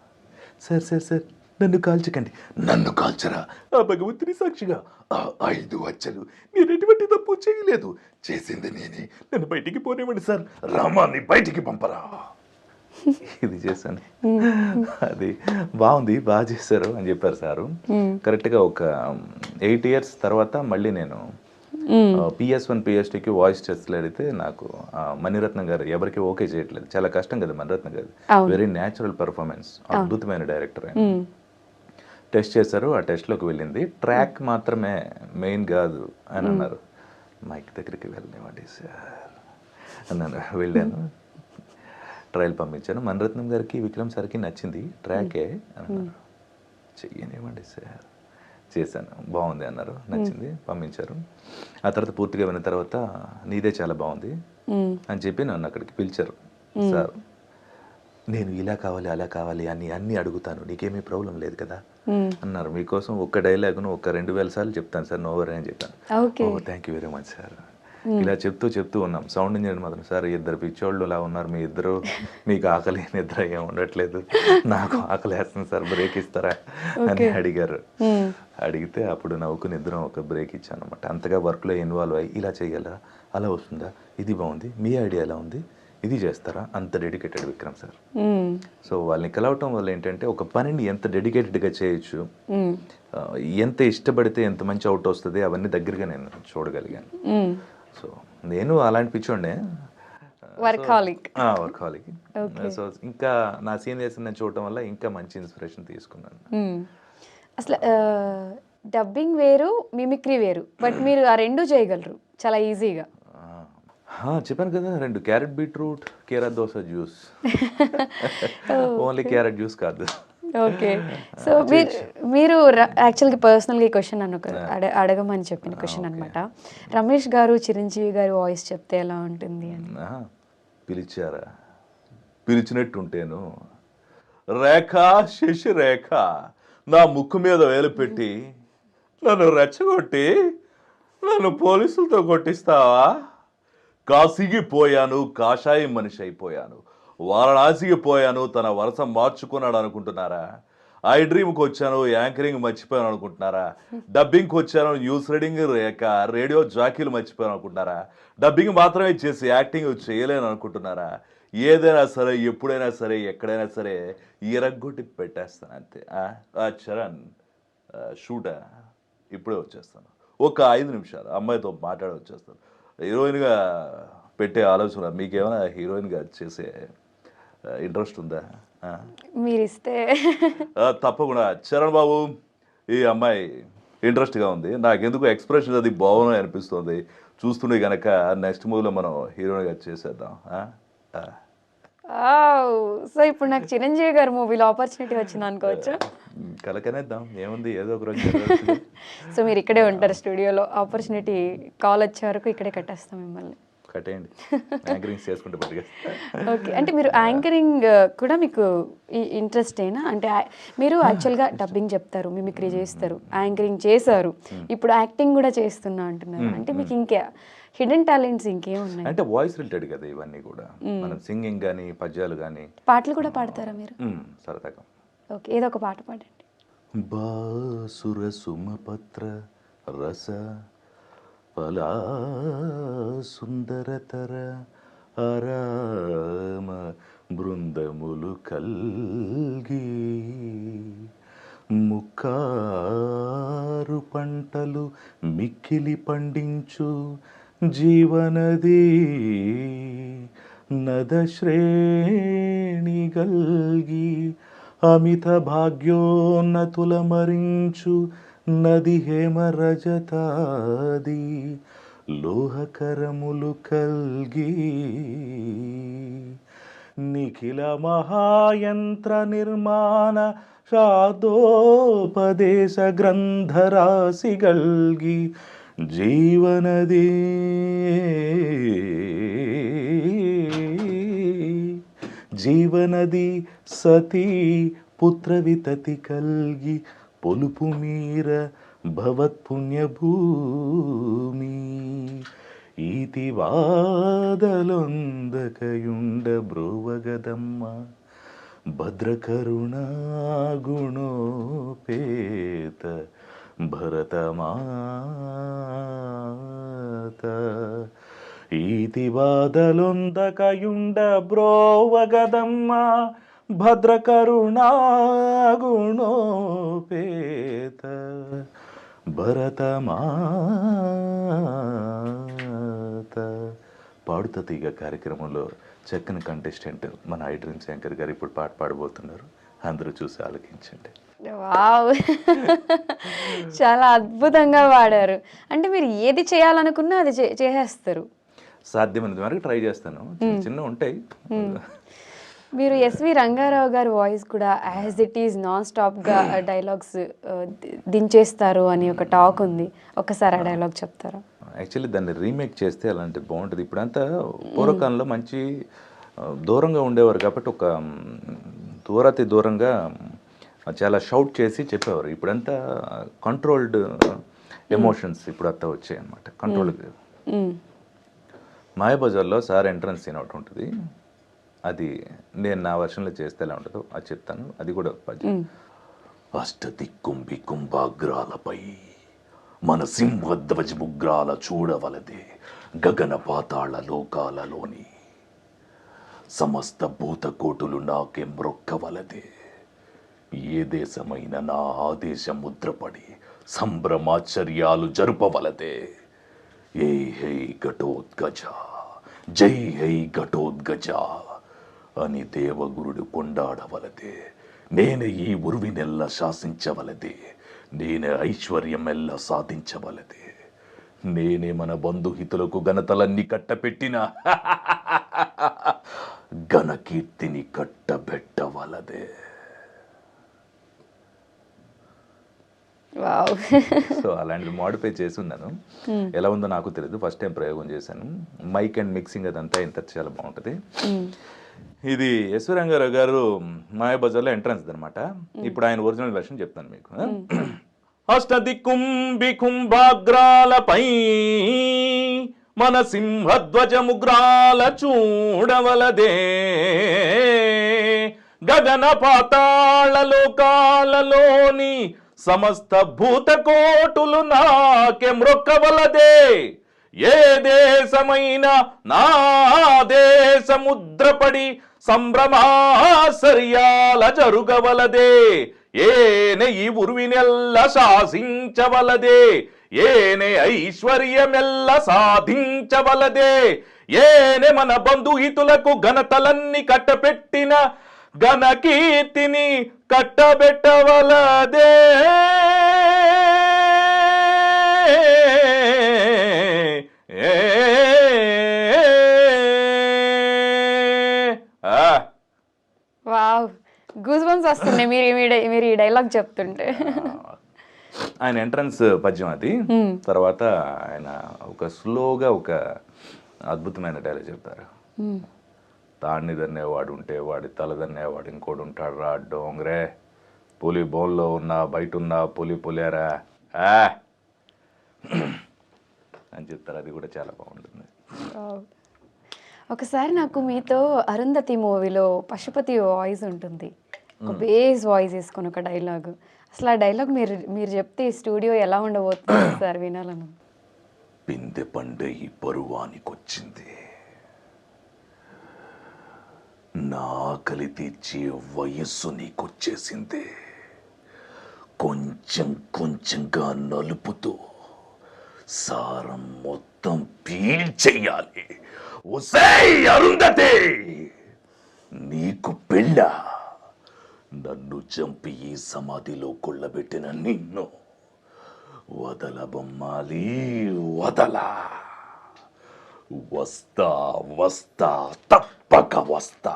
సార్ నన్ను కాల్చకండి. నన్ను కాల్చరా? ఆ భగవంతుని సాక్షిగా 5 వచ్చలు నేను ఎటువంటి తప్పు చేయలేదు, చేసింది నేనే, నన్ను బయటికి పోనివ్వండి సార్, రామాన్ని బయటికి పంపరా. ఇది చేశాను. అది బాగుంది, బాగా చేశారు అని చెప్పారు సారు. కరెక్ట్గా ఒక 8 years తర్వాత మళ్ళీ నేను PS1 PS2కి వాయిస్ టెస్ట్లు అడిగితే నాకు మణిరత్నం గారు ఎవరికి ఓకే చేయట్లేదు. చాలా కష్టం కదా మణిరత్నం గారు, వెరీ న్యాచురల్ పర్ఫార్మెన్స్, అద్భుతమైన డైరెక్టర్ ఆయన. టెస్ట్ చేశారు, ఆ టెస్ట్లోకి వెళ్ళింది. ట్రాక్ మాత్రమే మెయిన్ కాదు అని అన్నారు. మైక్ దగ్గరికి వెళ్ళనివ్వండి సార్ అన్నాను. వెళ్ళాను, ట్రయల్ పంపించాను. మణిరత్నం గారికి విక్రమ్ సార్కి నచ్చింది ట్రాకే అన్నారు. చెయ్యనివ్వండి సార్, చేశాను, బాగుంది అన్నారు, నచ్చింది, పంపించారు. ఆ తర్వాత పూర్తిగా విన్న తర్వాత నీదే చాలా బాగుంది అని చెప్పి నన్ను అక్కడికి పిలిచారు. సార్ నేను ఇలా కావాలి అలా కావాలి అని అన్నీ అడుగుతాను, నీకేమీ ప్రాబ్లం లేదు కదా అన్నారు. మీకోసం ఒక్క డైలాగ్ను 2000 సార్లు చెప్తాను సార్, నో వరీ అని చెప్పాను. Oh thank you very much sir. ఇలా చెప్తూ ఉన్నాం. సౌండ్ ఇంజనీర్ మాత్రం, సార్ ఇద్దరు పిచ్చోళ్ళు ఇలా ఉన్నారు, మీ ఇద్దరు, మీకు ఆకలి నిద్ర ఏం ఉండట్లేదు, నాకు ఆకలి వేస్తుంది సార్, బ్రేక్ ఇస్తారా అని అడిగారు. అడిగితే అప్పుడు నవ్వుకుని ఇద్దరం ఒక బ్రేక్ ఇచ్చాను అనమాట. అంతగా వర్క్లో ఇన్వాల్వ్ అయ్యి ఇలా చేయగలరా, అలా వస్తుందా, ఇది బాగుంది, మీ ఐడియా ఎలా ఉంది, ఇది చేస్తారా, అంత డెడికేటెడ్ విక్రమ్ సార్. సో వాళ్ళని కలవటం వల్ల ఏంటంటే ఒక పనిని ఎంత డెడికేటెడ్గా చేయొచ్చు, ఎంత ఇష్టపడితే ఎంత మంచి అవుట్ వస్తుంది, అవన్నీ దగ్గరగా నేను చూడగలిగాను. సో నేను అలాంటి పిచ్చోండే, వర్కాలిక్. సో ఇంకా నా సీనియర్స్ నేను చూడటం వల్ల ఇంకా మంచి ఇన్స్పిరేషన్ తీసుకున్నాను. అసలు డబ్బింగ్ వేరు, మిమిక్రీ వేరు, బట్ మీరు ఆ రెండు చేయగలరు చాలా ఈజీగా. చెప్పాను కదా, 2 క్యారెట్ బీట్రూట్ కీరా dosa juice, only carrot juice కాదు. ఓకే. సో మీరు యాక్చువల్గా పర్సనల్గా ఈ క్వశ్చన్ నన్ను అడగమని చెప్పిన క్వశ్చన్ అనమాట. రమేష్ గారు చిరంజీవి గారు వాయిస్ చెప్తే ఎలా ఉంటుంది అని. పిలిచారా, పిలిచినట్టుంటేను, రేఖ శశి రేఖ నా ముక్కు మీద వేలు పెట్టి నన్ను రెచ్చగొట్టి నన్ను పోలీసులతో కొట్టిస్తావా, కాశీకి పోయాను కాషాయం మనిషి అయిపోయాను, వారణాసికి పోయాను తన వరుస మార్చుకున్నాడు అనుకుంటున్నారా, ఐ డ్రీమ్కి వచ్చాను యాంకరింగ్ మర్చిపోయాను అనుకుంటున్నారా, డబ్బింగ్కి వచ్చాను న్యూస్ రీడింగ్ రేక రేడియో జాకీలు మర్చిపోయాను అనుకుంటున్నారా, డబ్బింగ్ మాత్రమే చేసి యాక్టింగ్ చేయలేను అనుకుంటున్నారా, ఏదైనా సరే ఎప్పుడైనా సరే ఎక్కడైనా సరే ఇరగ్గొట్టి పెట్టేస్తాను అంతే. చరణ్ షూటా, ఇప్పుడే వచ్చేస్తాను, ఒక 5 నిమిషాలు అమ్మాయితో మాట్లాడి వచ్చేస్తాను, హీరోయిన్గా పెట్టే ఆలోచన మీకేమైనా హీరోయిన్గా చేసే ఇంట్రెస్ట్ ఉందా? మీరు ఇస్తే తప్పకుండా. చరణ్ బాబు, ఈ అమ్మాయి ఇంట్రెస్ట్గా ఉంది, నాకెందుకు ఎక్స్ప్రెషన్ అది బాగున్నాయి అనిపిస్తుంది, చూస్తుండే కనుక నెక్స్ట్ మూవీలో మనం హీరోయిన్గా చేసేద్దాం. సో ఇప్పుడు నాకు చిరంజీవి గారి మూవీలో ఆపర్చునిటీ వచ్చింది అనుకోవచ్చు. కలకనేద్దాం, ఏముంది, ఏదో ఒక రోజు. సో మీరు ఇక్కడే ఉంటారు స్టూడియోలో, ఆపర్చునిటీ కాల్ వచ్చే వరకు ఇక్కడే కట్టేస్తాం మిమ్మల్ని. కట్టేయండి, యాంకరింగ్ చేసుకుంటే పట్టుగా. ఓకే. అంటే మీరు యాంకరింగ్ కూడా మీకు ఇంట్రెస్టేనా? అంటే మీరు యాక్చువల్గా డబ్బింగ్ చెప్తారు, మిమిక్రీ చేస్తారు, యాంకరింగ్ చేశారు, ఇప్పుడు యాక్టింగ్ కూడా చేస్తున్నా అంటున్నారు. అంటే మీకు ఇంకా హిడెన్ టాలెంట్స్ ఇంకేం ఉన్నాయి? అంటే వాయిస్ రిలేటెడ్ కదా ఇవన్నీ కూడా, మనం సింగింగ్ కానీ పద్యాలు కానీ. పాటలు కూడా పాడతారా మీరు? సరదాగా. ఓకే, ఏదో ఒక పాట పాడండి. బాసుర సుమపత్ర రస ఫలా సుందరతర అరామ బృందములు కల్గి ముక్కారు పంటలు మిక్కిలి పండించు జీవనది నదశ్రేణి గల్గి అమిత భాగ్యోన్నతుల మరించు నది హేమ రజతాది లోహకరములు కల్గి నిఖిల మహాయంత్ర నిర్మాణ శాదోపదేశ గ్రంథరాశి గల్గి జీవనది జీవనది సతీ పుత్ర వితతి కల్గి పొలుపు మీర భవత్పుణ్యభూమి ఈతి వాదలొందకయుండ బ్రోవగదమ్మ భద్రకరుణా గుణోపేత భరతమాత ఈతి వాదలొందకయుండ బ్రోవగదమ్మ భద్రకరుణా గుణోపేత భరతమాత. పాడుతా తీగ కార్యక్రమంలో చక్కని కంటెస్టెంట్ మన ఐ డ్రీమ్ శంకర్ గారు ఇప్పుడు పాట పాడబోతున్నారు, అందరూ చూసి ఆలోచించండి. వావ్, చాలా అద్భుతంగా పాడారు. అంటే మీరు ఏది చేయాలనుకున్నా అది చేసేస్తారు. సాధ్యమైనంత వరకు ట్రై చేస్తాను, చిన్న ఉంటాయి. మీరు ఎస్వి రంగారావు గారి వాయిస్ కూడా యాజ్ ఇట్ ఈజ్ నాన్ స్టాప్గా డైలాగ్స్ దించేస్తారు అని ఒక టాక్ ఉంది, ఒకసారి ఆ డైలాగ్ చెప్తారా? యాక్చువల్లీ దాన్ని రీమేక్ చేస్తే అలాంటి బాగుంటుంది. ఇప్పుడంతా పూర్వకాలంలో మంచి దూరంగా ఉండేవారు కాబట్టి ఒక దూరాతి దూరంగా చాలా షౌట్ చేసి చెప్పేవారు. ఇప్పుడంతా కంట్రోల్డ్ ఎమోషన్స్ ఇప్పుడు అంతా వచ్చాయి అన్నమాట. కంట్రోల్ మాయాబజార్లో సార్ ఎంట్రన్స్ సీన్ ఒకటి ఉంటుంది, అది నేను నా వర్షన్లో చేస్తే ఎలా ఉంటుందో అది చెప్తాను. అది కూడా పద్యం. అష్టదిక్కుంబి కుంభాగ్రాలపై మన సింహధ్వజముగ్రాల చూడవలదే గగన పాతాళ లోకాలలోని సమస్త భూతకోటులు నాకే మ్రొక్కవలదే. ఏ దేశమైన నా ఆదేశ ముద్రపడి సంభ్రమాశ్చర్యాలు జరుపవలదే. ఏ హై ఘటోద్గజ, జై హై ఘటోద్గజ అని దేవగురుడు కొండాడవలదే. నేను ఈ ఉరువినెల్ల శాసించవలదే. నేనే ఐశ్వర్యమెల్ల సాధించవలదే. నేనే మన బంధుహితులకు ఘనతలన్నీ కట్టపెట్టిన ఘనకీర్తిని కట్టబెట్టవలదే. వావ్. సో అలాంటి మోడిఫై చేసి ఉన్నాను. ఎలా ఉందో నాకు తెలియదు, ఫస్ట్ టైం ప్రయోగం చేశాను. మైక్ అండ్ మిక్సింగ్ అదంతా ఇంత చాలా బాగుంటుంది. ఇది ఎస్వి రంగారావు గారు మాయాబజార్లో ఎంట్రన్స్ అనమాట. ఇప్పుడు ఆయన ఒరిజినల్ వెర్షన్ చెప్తాను మీకు. అష్టదిక్కుంబి కుంభాగ్రాలపై మన సింహధ్వజముగ్రాల చూడవలదే. గగన పాతాళ లోకాలలోని సమస్త భూతకోటులు నాకే మ్రొక్కవలదే. ఏ దేశమైన నా దేశముద్రపడి సంభ్రమాశ్చర్యాల జరుగవలదే. ఏనే ఈ ఉరువినెల్ల శాసించవలదే. ఏనే ఐశ్వర్యమెల్ల సాధించవలదే. ఏనే మన బంధుహితులకు ఘనతలన్నీ కట్టపెట్టిన ఘనకీర్తిని కట్టబెట్టవలదే. వావ్, గూస్ బంప్స్ వస్తున్నాయి మీరు ఈ డైలాగ్ చెప్తుంటే. ఆయన ఎంట్రన్స్ పద్యం అది. తర్వాత ఆయన ఒక స్లోగా ఒక అద్భుతమైన డైలాగ్ చెప్తారు. తాడిని దన్నేవాడు ఉంటే వాడి తల దన్నేవాడు ఇంకోటి ఉంటాడు రా డోంగ్రే. పులి బోన్లో ఉన్నా బయట ఉన్నా పులి పులేరా అని చెప్తారు. అది కూడా చాలా బాగుంటుంది. ఒకసారి నాకు మీతో అరుంధతి మూవీలో పశుపతి వాయిస్ ఉంటుంది, ఒక బేస్ వాయిస్ వేసుకొని ఒక డైలాగ్. అసలు ఆ డైలాగ్ మీరు చెప్తే ఈ స్టూడియో ఎలా ఉండబోతుంది సార్ వినాలను. పిందె పండే ఈ పరువానికొచ్చింది, నా ఆకలి తీర్చే వయస్సు నీకొచ్చేసింది. కొంచెం కొంచెంగా నలుపుతూ సారం మొత్తం పీల్చెయ్యాలి. ఒసేయ్ అరుంధతి, నీకు పెళ్ళ? నన్ను చంపి ఈ సమాధిలో కొల్లబెట్టిన నిన్ను వదల బొమ్మాలి, వదల. వస్తా వస్తా తప్పక వస్తా,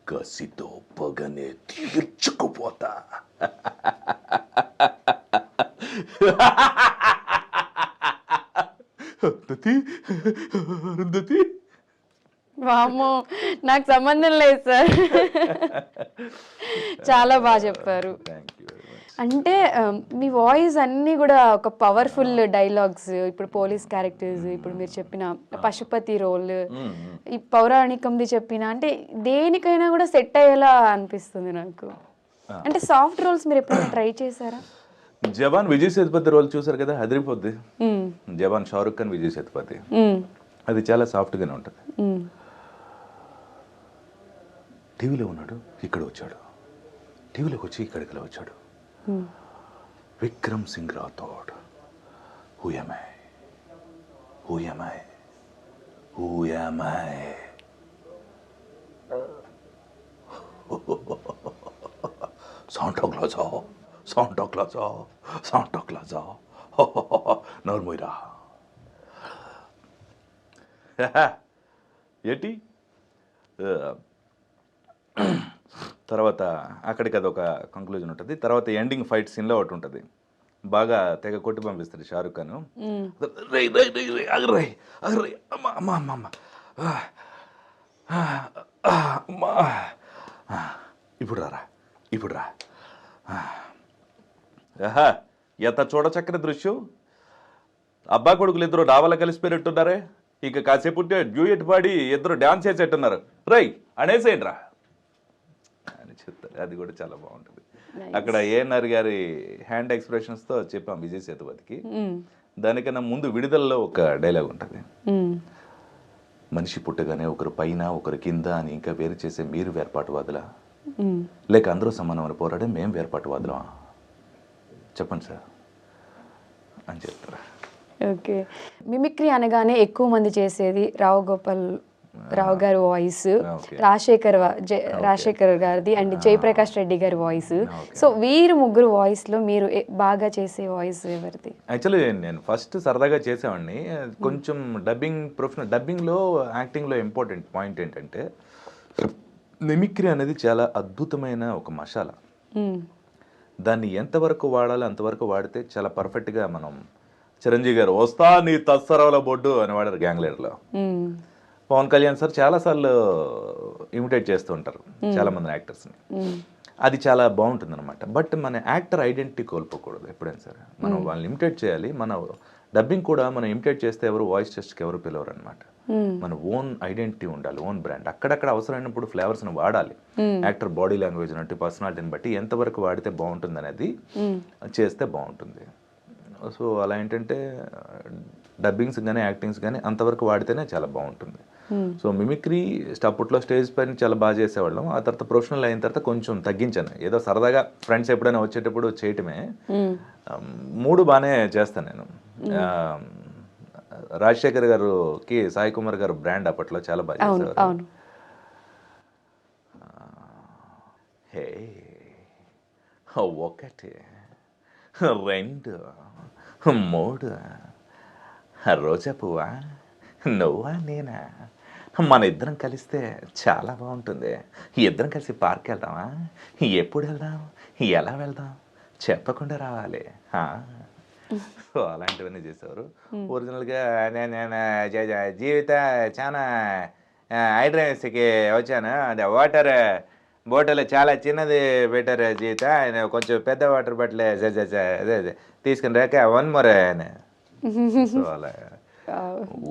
కసితో పగనే తీర్చుకుపోతా. అరుంధతి, వామ్మో, నాకు సంబంధం లేదు సార్. చాలా బాగా చెప్పారు. అంటే మీ వాయిస్ అన్నీ కూడా ఒక పవర్ఫుల్ డైలాగ్స్, ఇప్పుడు పోలీస్ క్యారెక్టర్స్, ఇప్పుడు మీరు చెప్పిన పశుపతి రోల్, ఈ పౌరాణికంది చెప్పిన, అంటే దేనికైనా కూడా సెట్ అయ్యేలా అనిపిస్తుంది నాకు. అంటే సాఫ్ట్ రోల్స్ మీరు ఎప్పుడైనా ట్రై చేశారా? జవాన్ విజయ్ సేతుపతి రోల్ చూసారు కదా, అదిరిపోద్ది. జవాన్ షారుఖ్ ఖాన్ విజయ్ సేతుపతి, అది చాలా సాఫ్ట్గానే ఉంటుంది. టీవీలో ఉన్నాడు, ఇక్కడ వచ్చాడు, టీవీలోకి వచ్చి ఇక్కడికి వచ్చాడు. Vikram Singh Rathore, who am I, who am I, who am I. శాంటాక్లాజా, శాంటాక్లాజా, శాంటాక్లాజా, నోర్మోయిరా. ఏంటి తర్వాత అక్కడికి అదొక కంక్లూజన్ ఉంటుంది. తర్వాత ఎండింగ్ ఫైట్ సీన్లో ఒకటి ఉంటుంది, బాగా తెగ కొట్టి పంపిస్తాడు షారుఖ్ ఖాన్. ఇప్పుడు రారా, ఇప్పుడు రా. ఆహా, ఎంత చూడచక్కని దృశ్యం. అబ్బా కొడుకులు ఇద్దరు డాబాలో కలిసిపోయినట్టున్నారే. ఇక కాసేపు డ్యూయట్ పాడి ఇద్దరు డాన్స్ చేసేట్టున్నారు, రై అనేసేయండి రా అని చెప్తారు. అది కూడా చాలా బాగుంటుంది. అక్కడ ఏఎన్ఆర్ గారి హ్యాండ్ ఎక్స్ప్రెషన్స్తో చెప్పాం విజయ్ సేతుపతికి. దానికన్నా ముందు విడుదలలో ఒక డైలాగ్ ఉంటుంది, మనిషి పుట్టగానే ఒకరు పైన ఒకరు కింద అని ఇంకా వేరు చేసే మీరు వేర్పాటువాదులా, లేక అందరూ సమానమని పోరాడే మేము వేర్పాటువాదులా, చెప్పండి సార్ అని చెప్తారు. ఓకే, మిమిక్రీ అనగానే ఎక్కువ మంది చేసేది రావు గోపాల్ రావు గారి వాయిస్, రాజశేఖర్ గారిది అండ్ జయప్రకాష్ రెడ్డి గారి వాయిస్. సో వీరు ముగ్గురు వాయిస్లో మీరు బాగా చేసే వాయిస్ ఎవరిది? యాక్చువల్లీ నేను ఫస్ట్ సరదాగా చేసేవాడిని. కొంచెం డబ్బింగ్లో యాక్టింగ్లో ఇంపార్టెంట్ పాయింట్ ఏంటంటే మిమిక్రీ అనేది చాలా అద్భుతమైన ఒక మసాలా. దాన్ని ఎంతవరకు వాడాలో అంతవరకు వాడితే చాలా పర్ఫెక్ట్గా మనం, చిరంజీవి గారు వస్తా నీ తస్సరవల బొడ్డు అని వాడారు గ్యాంగ్ లీడర్లో. పవన్ కళ్యాణ్ సార్ చాలాసార్లు ఇమిటేట్ చేస్తూ ఉంటారు చాలా మంది యాక్టర్స్ని. అది చాలా బాగుంటుంది అనమాట. బట్ మన యాక్టర్ ఐడెంటిటీ కోల్పోకూడదు ఎప్పుడైనా సరే. మనం వాళ్ళని ఇమిటేట్ చేయాలి. మన డబ్బింగ్ కూడా మనం ఇమిటేట్ చేస్తే ఎవరు వాయిస్ టెస్ట్కి ఎవరు పిలవరు అనమాట. మన ఓన్ ఐడెంటిటీ ఉండాలి, ఓన్ బ్రాండ్. అక్కడక్కడ అవసరమైనప్పుడు ఫ్లేవర్స్ని వాడాలి. యాక్టర్ బాడీ లాంగ్వేజ్ అంటే పర్సనాలిటీని బట్టి ఎంతవరకు వాడితే బాగుంటుంది అనేది చేస్తే బాగుంటుంది. సో అలా ఏంటంటే డబ్బింగ్స్ కానీ యాక్టింగ్స్ కానీ అంతవరకు వాడితేనే చాలా బాగుంటుంది. సో మిమిక్రీ అప్పట్లో స్టేజ్ పైన చాలా బాగా చేసేవాళ్ళం. ఆ తర్వాత ప్రొఫెషనల్ అయిన తర్వాత కొంచెం తగ్గించాను. ఏదో సరదాగా ఫ్రెండ్స్ ఎప్పుడైనా వచ్చేటప్పుడు చేయటమే. 3 బాగానే చేస్తాను నేను. రాజశేఖర్ గారికి సాయి కుమార్ గారు బ్రాండ్ అప్పట్లో చాలా బాగా చేసేవారు. హే 1 2 3 రోజా పువ్వా నువ్వా నేనా, మన ఇద్దరం కలిస్తే చాలా బాగుంటుంది. ఇద్దరం కలిసి పార్క్ వెళ్దామా, ఎప్పుడు వెళ్దాం, ఎలా వెళ్దాం, చెప్పకుండా రావాలి. సో అలాంటివన్నీ చేసేవారు. ఒరిజినల్గా నేను జీవిత చాలా హైడ్రైన్స్కి వచ్చాను. అదే వాటర్ బాటిల్ చాలా చిన్నది పెట్టారు జీవిత, కొంచెం పెద్ద వాటర్ బాటిల్ అదే తీసుకుని రాక 1 more అని. సో అలా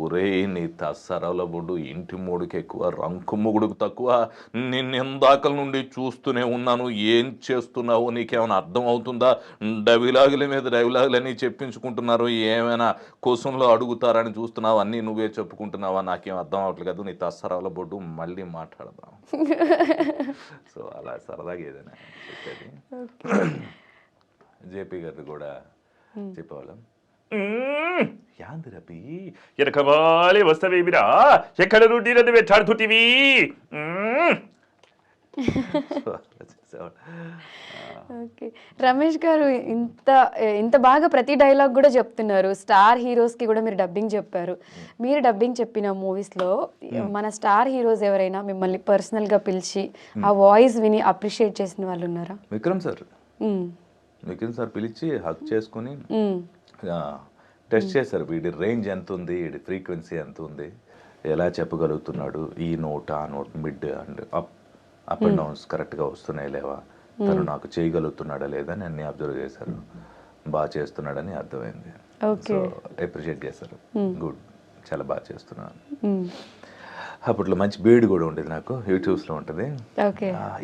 ఊరే నీ తస్సరాల బొడ్డు ఇంటి మూడుకి ఎక్కువ రంకు ముగుడుకు తక్కువ, నిన్ను ఎందాకల నుండి చూస్తూనే ఉన్నాను, ఏం చేస్తున్నావు నీకేమైనా అర్థం అవుతుందా, డైలాగుల మీద డైలాగులని చెప్పించుకుంటున్నారు, ఏమైనా క్వశ్చన్లో అడుగుతారని చూస్తున్నావు, అన్నీ నువ్వే చెప్పుకుంటున్నావా, నాకేం అర్థం అవ్వట్లేదు కదా, నీ తస్సరాల బొడ్డు మళ్ళీ మాట్లాడదాం. సో అలా సరదాగా ఏదైనా చెప్పేది. జేపీ గారు కూడా చెప్పేవాళ్ళం, యాందిరపి ఎనకవాలి వస్తవేమిరా, ఎక్కడ నుండి నన్ను వెంటాడుతుంటివి. ఓకే, రమేష్ గారు ఇంత బాగా ప్రతి డైలాగ్ కూడా చెప్తున్నారు. స్టార్ హీరోస్కి కూడా మీరు డబ్బింగ్ చెప్పారు. మీరు డబ్బింగ్ చెప్పిన మూవీస్లో మన స్టార్ హీరోస్ ఎవరైనా మిమ్మల్ని పర్సనల్గా పిలిచి ఆ వాయిస్ విని అప్రిషియేట్ చేసిన వాళ్ళు ఉన్నారా? విక్రమ్ సార్ పిలిచి హక్ చేసుకుని టెస్ట్ చేశారు. వీడి రేంజ్ ఎంత ఉంది, వీడి ఫ్రీక్వెన్సీ ఎంత ఉంది, ఎలా చెప్పగలుగుతున్నాడు, ఈ నోట్ ఆ note mid and up and downs కరెక్ట్గా వస్తున్నాయి లేవా, తను నాకు చేయగలుగుతున్నాడా లేదా అని అన్ని అబ్జర్వ్ చేశారు. బాగా చేస్తున్నాడని అర్థమైంది. సో అప్రిషియేట్ చేశారు. గుడ్, చాలా బాగా చేస్తున్నాను. అప్పట్లో మంచి బీడ్ కూడా ఉండేది నాకు, యూట్యూబ్స్లో ఉంటుంది.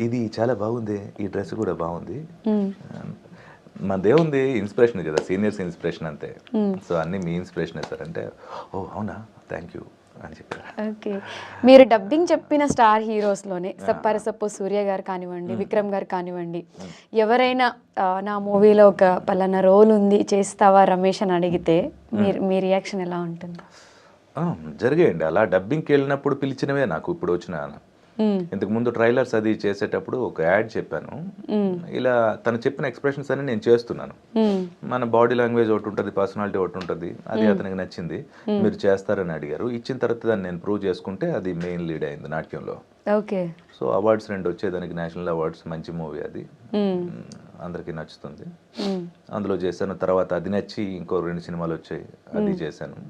ఇది చాలా బాగుంది, ఈ డ్రెస్ కూడా బాగుంది. మనదేముంది, ఇన్స్పిరేషన్ కదా, సీనియర్స్ ఇన్స్పిరేషన్ అంతే. సో అన్నీ మీ ఇన్స్పిరేషన్ సార్ అంటే, ఓ అవునా, థ్యాంక్ యూ అని చెప్పారు. ఓకే, మీరు డబ్బింగ్ చెప్పిన స్టార్ హీరోస్లోనే సపోజ్ సూర్య గారు కానివ్వండి, విక్రమ్ గారు కానివ్వండి, ఎవరైనా నా మూవీలో ఒక పలానా రోల్ ఉంది చేస్తావా రమేష్ అని అడిగితే మీ రియాక్షన్ ఎలా ఉంటుంది? జరిగాయండి అలా. డబ్బింగ్కి వెళ్ళినప్పుడు పిలిచినవే నాకు ఇప్పుడు వచ్చిన. ఇంతకు ముందు ట్రైలర్స్ అది చేసేటప్పుడు ఒక యాడ్ చెప్పాను. ఇలా తను చెప్పిన ఎక్స్ప్రెషన్స్ అన్ని నేను చేస్తున్నాను. మన బాడీ లాంగ్వేజ్ ఒకటి ఉంటుంది, పర్సనాలిటీ ఒకటి ఉంటుంది. అది అతనికి నచ్చింది. మీరు చేస్తారని అడిగారు. ఇచ్చిన తర్వాత దాన్ని నేను ప్రూవ్ చేసుకుంటే అది మెయిన్ లీడ్ అయింది నాట్యంలో. ఓకే, సో అవార్డ్స్ 2 వచ్చేదానికి, నేషనల్ అవార్డ్స్. మంచి మూవీ అది, అందరికీ నచ్చుతుంది. అందులో చేశాను. తర్వాత అది నచ్చి ఇంకో 2 సినిమాలు వచ్చాయి, అది చేశాను.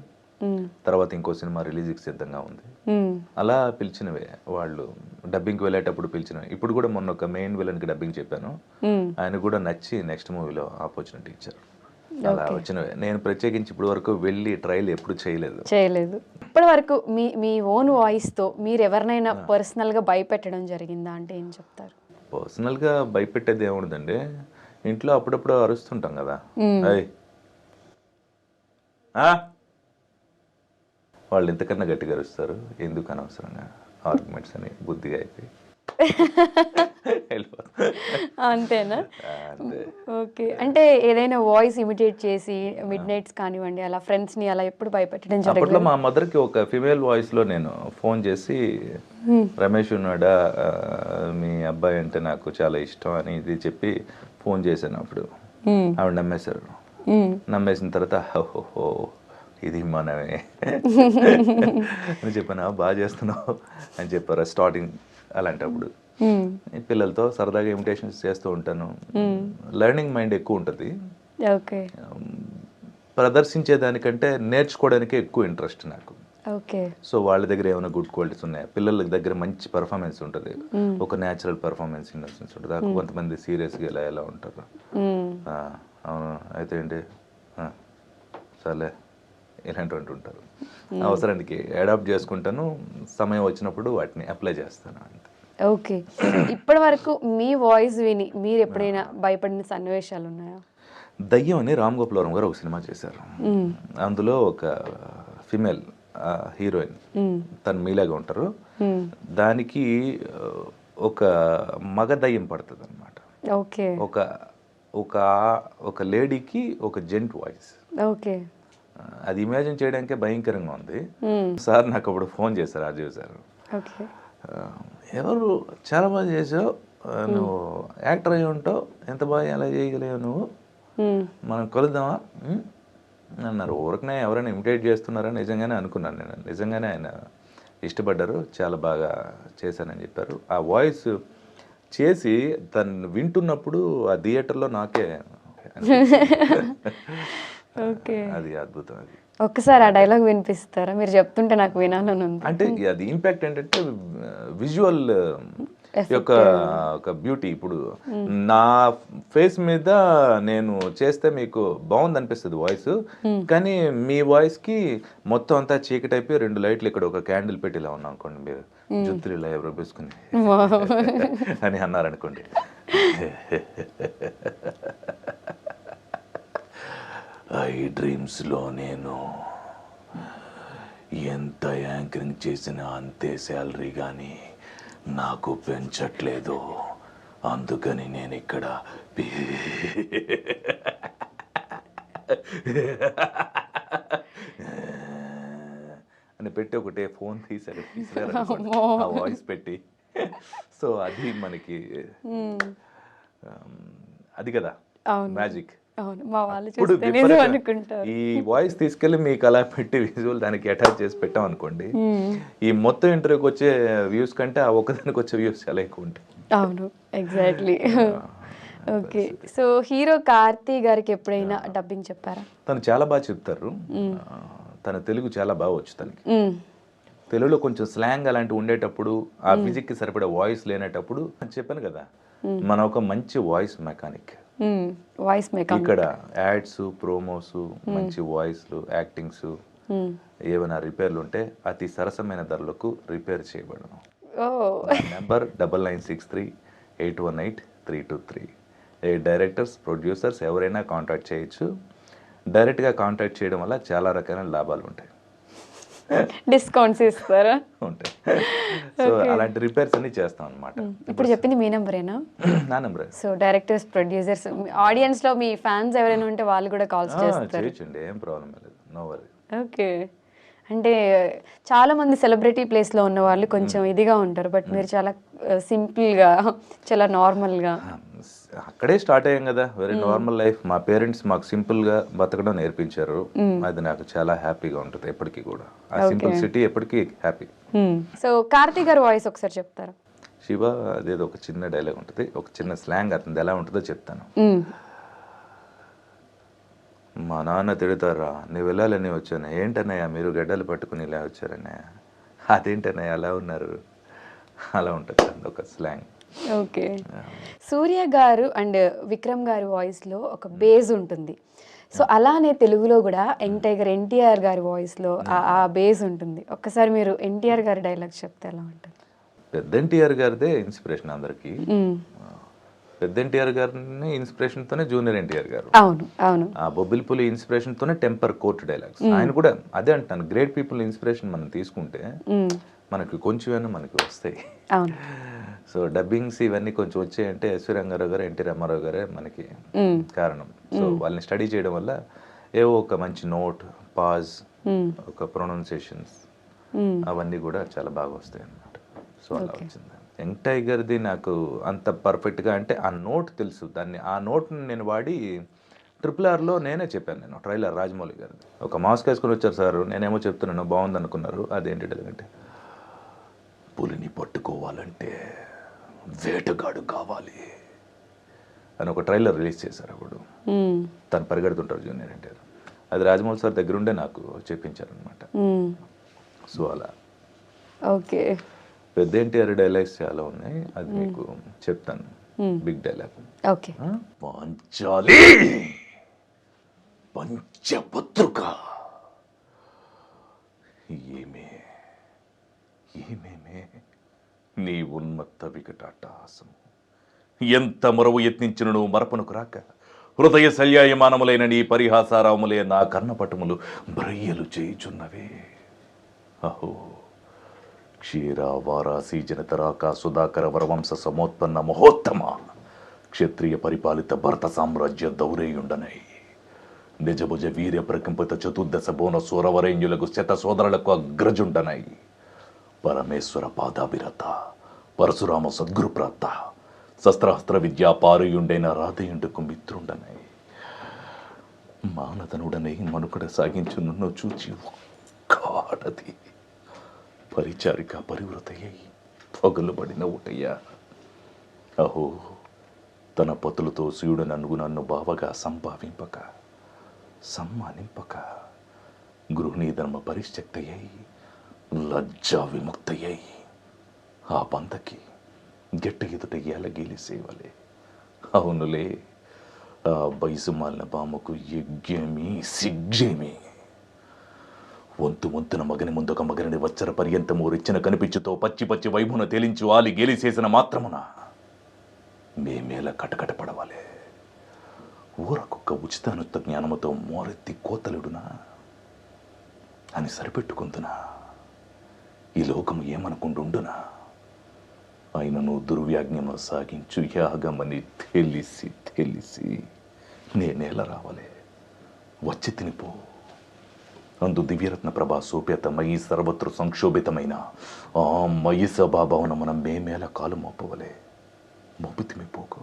తర్వాత ఇంకో సినిమా రిలీజ్కి సిద్ధంగా ఉంది. అలా పిలిచినవే వాళ్ళు, డబ్బింగ్కి వెళ్ళేటప్పుడు పిలిచినవి. ఇప్పుడు కూడా మొన్న ఒక మెయిన్ విలన్కి డబ్బింగ్ చెప్పాను, ఆయన కూడా నచ్చి నెక్స్ట్ మూవీలో ఆపర్చునిటీ ఇచ్చారు. అలా వచ్చినవి. నేను ప్రత్యేకించి ఇప్పటి వరకు వెళ్ళి ట్రైల్ ఎప్పుడు చేయలేదు. ఇప్పటి వరకు మీ ఓన్ వాయిస్తో మీరు ఎవరినైనా పర్సనల్గా భయపెట్టడం జరిగిందా అంటే ఏం చెప్తారు? పర్సనల్గా భయపెట్టేది ఏముండదండి, ఇంట్లో అప్పుడప్పుడు అరుస్తుంటాం కదా, అయ్ వాళ్ళు ఇంతకన్నా గట్టిగా అరుస్తారు, ఎందుకు అనవసరంగా ఆర్గ్యుమెంట్స్ అని బుద్ధిగా అయిపోయి అంతేనా? ఓకే. అంటే ఏదైనా వాయిస్ ఇమిటేట్ చేసి మిడ్ నైట్స్ కానివ్వండి అలా ఫ్రెండ్స్ని అలా ఎప్పుడు భయపెట్టడం అప్పట్లో జరగలేదు? మా మదర్కి ఒక ఫిమేల్ వాయిస్లో నేను ఫోన్ చేసి, రమేష్ ఉన్నాడా, మీ అబ్బాయి అంటే నాకు చాలా ఇష్టం అని ఇది చెప్పి ఫోన్ చేశాను. అప్పుడు ఆవిడ నమ్మేశారు. నమ్మేసిన తర్వాత ఓహో ఇది మనమే అని చెప్పాను. బాగా చేస్తున్నావు అని చెప్పారు స్టార్టింగ్. అలాంటప్పుడు పిల్లలతో సరదాగా ఇమిటేషన్స్ చేస్తూ ఉంటాను. లెర్నింగ్ మైండ్ ఎక్కువ ఉంటుంది. ఓకే. ప్రదర్శించేదానికంటే నేర్చుకోవడానికే ఎక్కువ ఇంట్రెస్ట్ నాకు. ఓకే. సో వాళ్ళ దగ్గర ఏమైనా గుడ్ క్వాలిటీస్ ఉన్నాయా, పిల్లల దగ్గర మంచి పర్ఫార్మెన్స్ ఉంటుంది, ఒక న్యాచురల్ పర్ఫార్మెన్స్ ఇన్నోసెన్స్ ఉంటుంది. కొంతమంది సీరియస్గా ఎలా ఉంటారు, అవును అయితే ఏంటి సర్లే ఇలాంటివంటి ఉంటారు. అవసరానికి అడాప్ట్ చేసుకుంటాను, సమయం వచ్చినప్పుడు వాటిని అప్లై చేస్తాను అంతే. ఓకే. ఇప్పటి వరకు మీ వాయిస్ విని మీరు ఎప్పుడైనా భయపడిన సన్నివేశాలు ఉన్నాయా? దయ్యం అని రామ్ గోపాల్ గారు ఒక సినిమా చేశారు. అందులో ఒక ఫిమేల్ హీరోయిన్, తను మీలాగా ఉంటారు. దానికి ఒక మగ దయ్యం పడుతుంది అనమాట. ఓకే. ఒక లేడీకి ఒక జెంట్ వాయిస్. ఓకే. అది ఇమాజిన్ చేయడానికే భయంకరంగా ఉంది. సార్ నాకు అప్పుడు ఫోన్ చేశారు, రాజీవ్ సార్. ఓకే. ఎవరు చాలా బాగా చేసావు, నువ్వు యాక్టర్ అయి ఉంటావు, ఎంత బాగా ఎలా చేయగలిగావు నువ్వు, మనం కలుద్దామా అన్నారు. ఊరికనే ఎవరైనా ఇమిటేట్ చేస్తున్నారా నిజంగానే అనుకున్నాను నేను. నిజంగానే ఆయన ఇష్టపడ్డారు, చాలా బాగా చేశానని చెప్పారు. ఆ వాయిస్ చేసి తను వింటున్నప్పుడు ఆ థియేటర్లో నాకే ఓకే. అది అద్భుతం. అది ఒక్కసారి ఆ డైలాగ్ వినిపిస్తారా? మీరు చెప్తుంటే నాకు వినాలని ఉంది. అంటే అది ఇంపాక్ట్ ఏంటంటే విజువల్ యొక్క ఒక బ్యూటీ. ఇప్పుడు నా ఫేస్ మీద నేను చేస్తే మీకు బాగుంది అనిపిస్తుంది వాయిస్, కానీ మీ వాయిస్కి మొత్తం అంతా చీకటి అయిపోయి 2 లైట్లు ఇక్కడ ఒక క్యాండిల్ పెట్టి ఇలా ఉన్నాం అనుకోండి, మీరు జుత్తులు ఇలా ఎవరో వేసుకుని అని అన్నారనుకోండి, ఐ డ్రీమ్స్లో నేను ఎంత యాంకరింగ్ చేసినా అంతే శాలరీ కానీ నాకు పెంచట్లేదు, అందుకని నేను ఇక్కడ అని పెట్టి ఒకటే ఫోన్ తీశారు ఆ వాయిస్ పెట్టి. సో అది మనకి అది కదా మ్యాజిక్. ఇప్పుడు ఈ వాయిస్ తీసుకెళ్ళి మీకు అలా పెట్టి విజువల్ దానికి అటాచ్ చేసి పెట్టాం అనుకోండి, ఈ మొత్తం ఇంటర్వ్యూకి వచ్చే వ్యూస్ కంటే ఆ ఒక్కదానికి వచ్చే వ్యూస్ చాలా ఎక్కువ ఉంటాయి. అవును, exactly. Okay. So hero Karthi గారికి ఎప్పుడైనా డబ్బింగ్ చెప్పారా? తను చాలా బాగా చెప్తారు. తన తెలుగు చాలా బాగా వచ్చు తనకి. తెలుగులో కొంచెం స్లాంగ్ అలాంటివి ఉండేటప్పుడు, ఆ ఫిజిక్కి సరిపడే వాయిస్ లేనేటప్పుడు చెప్పాను కదా, మన ఒక మంచి వాయిస్ మెకానిక్. ఇక్కడ యాడ్స్, ప్రోమోస్, మంచి వాయిస్లు, యాక్టింగ్స్, ఏమైనా రిపేర్లు ఉంటే అతి సరసమైన ధరలకు రిపేర్ చేయబడను. నెంబర్ 9963818323. డైరెక్టర్స్, ప్రొడ్యూసర్స్ ఎవరైనా కాంటాక్ట్ చేయొచ్చు. డైరెక్ట్గా కాంటాక్ట్ చేయడం వల్ల చాలా రకాల లాభాలు ఉంటాయి, డిస్కౌంట్స్ ఇస్తారా? ఉంటాయి. సో అలాంటి రిపేర్స్ అన్ని చేస్తాం అనమాట. ఇప్పుడు చెప్పింది మీ నెంబరేనా? నా నెంబరే. సో డైరెక్టర్స్, ప్రొడ్యూసర్స్, ఆడియన్స్ లో మీ ఫ్యాన్స్ ఎవరైనా ఉంటే వాళ్ళు కూడా కాల్స్ చేస్తారు? చేయొచ్చండి, ఏం ప్రాబ్లం లేదు, నో వరీ. ఓకే. అంటే చాలా మంది సెలబ్రిటీ ప్లేస్లో ఉన్న వాళ్ళు కొంచెం ఇదిగా ఉంటారు, బట్ మీరు చాలా సింపుల్గా, చాలా నార్మల్గా. అక్కడే స్టార్ట్ అయ్యాం కదా, వెరీ నార్మల్ లైఫ్. మా పేరెంట్స్ మాకు సింపుల్గా బతకడం నేర్పించారు. అది నాకు చాలా హ్యాపీగా ఉంటుంది ఎప్పటికీ కూడా. ఆ సింపుల్ సిటీ ఎప్పటికీ హ్యాపీ. సో కార్తీ గారి వాయిస్ ఒకసారి చెప్తారా? శివ అదేదో ఒక చిన్న డైలాగ్ ఉంటుంది, ఒక చిన్న స్లాంగ్, అతనిది ఎలా ఉంటుందో చెప్తాను. మా నాన్న తిడతారా, నువ్వు వెళ్ళాలని వచ్చాను. ఏంటన్నయ్య మీరు గడ్డలు పట్టుకుని ఇలా వచ్చారన్నయ్య, అదేంటన్నయ్య అలా ఉన్నారు, అలా ఉంటుంది ఒక స్లాంగ్. ఓకే. సూర్య గారు అండ్ విక్రమ్ గారి వాయిస్లో ఒక బేస్ ఉంటుంది. సో అలానే తెలుగులో కూడా యంగ్ టైగర్ ఎన్టీఆర్ గారి వాయిస్లో ఆ బేస్ ఉంటుంది. ఒక్కసారి మీరు ఎన్టీఆర్ గారి డైలాగ్ చెప్తే ఎలా ఉంటుంది? పెద్ద ఎన్టీఆర్ గారిదే ఇన్స్పిరేషన్ అందరికి. పెద్ద ఎన్టీఆర్ గారిని ఇన్స్పిరేషన్ తోనే జూనియర్ ఎన్టీఆర్ గారు. అవును అవును. ఆ బొబ్బిలిపులి ఇన్స్పిరేషన్ తోనే టెంపర్ కోర్ట్ డైలాగ్స్. ఆయన కూడా అదే అంటాను, గ్రేట్ పీపుల్ ఇన్స్పిరేషన్ మనం తీసుకుంటే మనకి కొంచెమైనా మనకి వస్తాయి. అవును. సో డబ్బింగ్స్ ఇవన్నీ కొంచెం వచ్చాయంటే ఎస్వి రంగారావు గారు, ఎన్టీ రామారావు గారే మనకి కారణం. సో వాళ్ళని స్టడీ చేయడం వల్ల ఏవో ఒక మంచి నోట్, పాజ్, ఒక ప్రొనౌన్సియేషన్స్ అవన్నీ కూడా చాలా బాగా వస్తాయి అన్నమాట. సో అలా వచ్చింది. యంగ్ టైగర్ది నాకు అంత పర్ఫెక్ట్గా అంటే ఆ నోట్ తెలుసు, దాన్ని ఆ నోట్ని నేను వాడి RRRలో నేనే చెప్పాను. నేను ట్రైలర్ రాజమౌళి గారిది ఒక మాస్క్ వేసుకొని వచ్చారు సార్, నేనేమో చెప్తున్నాను బాగుంది అనుకున్నారు. అదేంటి అంటే పులిని పట్టుకోవాలంటే వేటగాడు కావాలి అని ఒక ట్రైలర్ రిలీజ్ చేశారు. అప్పుడు తను పరిగెడుతుంటారు జూనియర్ ఎన్టీఆర్. అది రాజమౌళి సార్ దగ్గరుండే నాకు చెప్పించారనమాట. సో అలా ఓకే. పెద్ద ఎన్టీఆర్ డైలాగ్స్ చాలా ఉన్నాయి, అది మీకు చెప్తాను. Big dialogue okay. పాంచాలి పంచపత్రిక ఏమే ఏమేమే నీ ఉన్మత్త వికటాటహాసం ఎంత మరవు యత్నించినను మరపనుకు రాక హృదయ శల్యాయమానములైన నీ పరిహాసారాములే నా కర్ణపటములు బ్రయ్యలు చేయుచున్నవే. అహో క్షీర వారాసి జనతరాక సుధాకర వరవంశ సమోత్పన్న మహోత్తమ క్షత్రియ పరిపాలిత భరత సామ్రాజ్య దౌరేయుండనై నిజభుజ వీర్య ప్రకంపిత చతుర్దశ బోన సూరవరేణ్యులకు శత సోదరులకు అగ్రజుండనై పరమేశ్వర పాదాభిరత పరశురామ సద్గురు ప్రాప్త శస్త్రాస్త్ర విద్యా పారుయుండైన రాధయుండుకు మిత్రుండనై మానతనుడనై మనుకడ సాగించు నన్ను చూచి ఒక్కాడది పరిచారిక పరివృతయ్యై పగులుబడిన ఒకయ్యా. అహో తన పతులతో శివుడు నన్ను బావగా సంభావింపక సమ్మానింపక గృహిణీ ధర్మ పరిశ్చక్తయ్యై లజ్జా విముక్తయ్యై ఆ పంతకి గట్టి ఎదుట ఎలగీలి సేవలే. అవునులే ఆ వయసు మాలిన బామకు యజ్ఞేమి సిగ్జేమి వంతు వంతున మగని ముందొక మగని వచ్చర పర్యంతము రెచ్చిన కనిపించుతో పచ్చి పచ్చి వైభున తేలించు ఆలి గేలిసేసిన మాత్రమున మేమేల కటకట పడవాలే. ఊరకొక్క ఉచితానుత్త జ్ఞానముతో మోరెత్తి కోతలుడునా అని సరిపెట్టుకుందునా ఈ లోకము ఏమనుకుంటుండునా ఆయనను దుర్వ్యాజ్ఞము సాగించు యాగమని తెలిసి తెలిసి నేనేల రావాలే. వచ్చి తినిపో అందు దివ్యరత్న ప్రభా సోపేతమయి సర్వత్ర సంక్షోభితమైన ఆ మయి సభాభవనమున మేమేల కాలు మోపవలే. మోపితిమిపోకు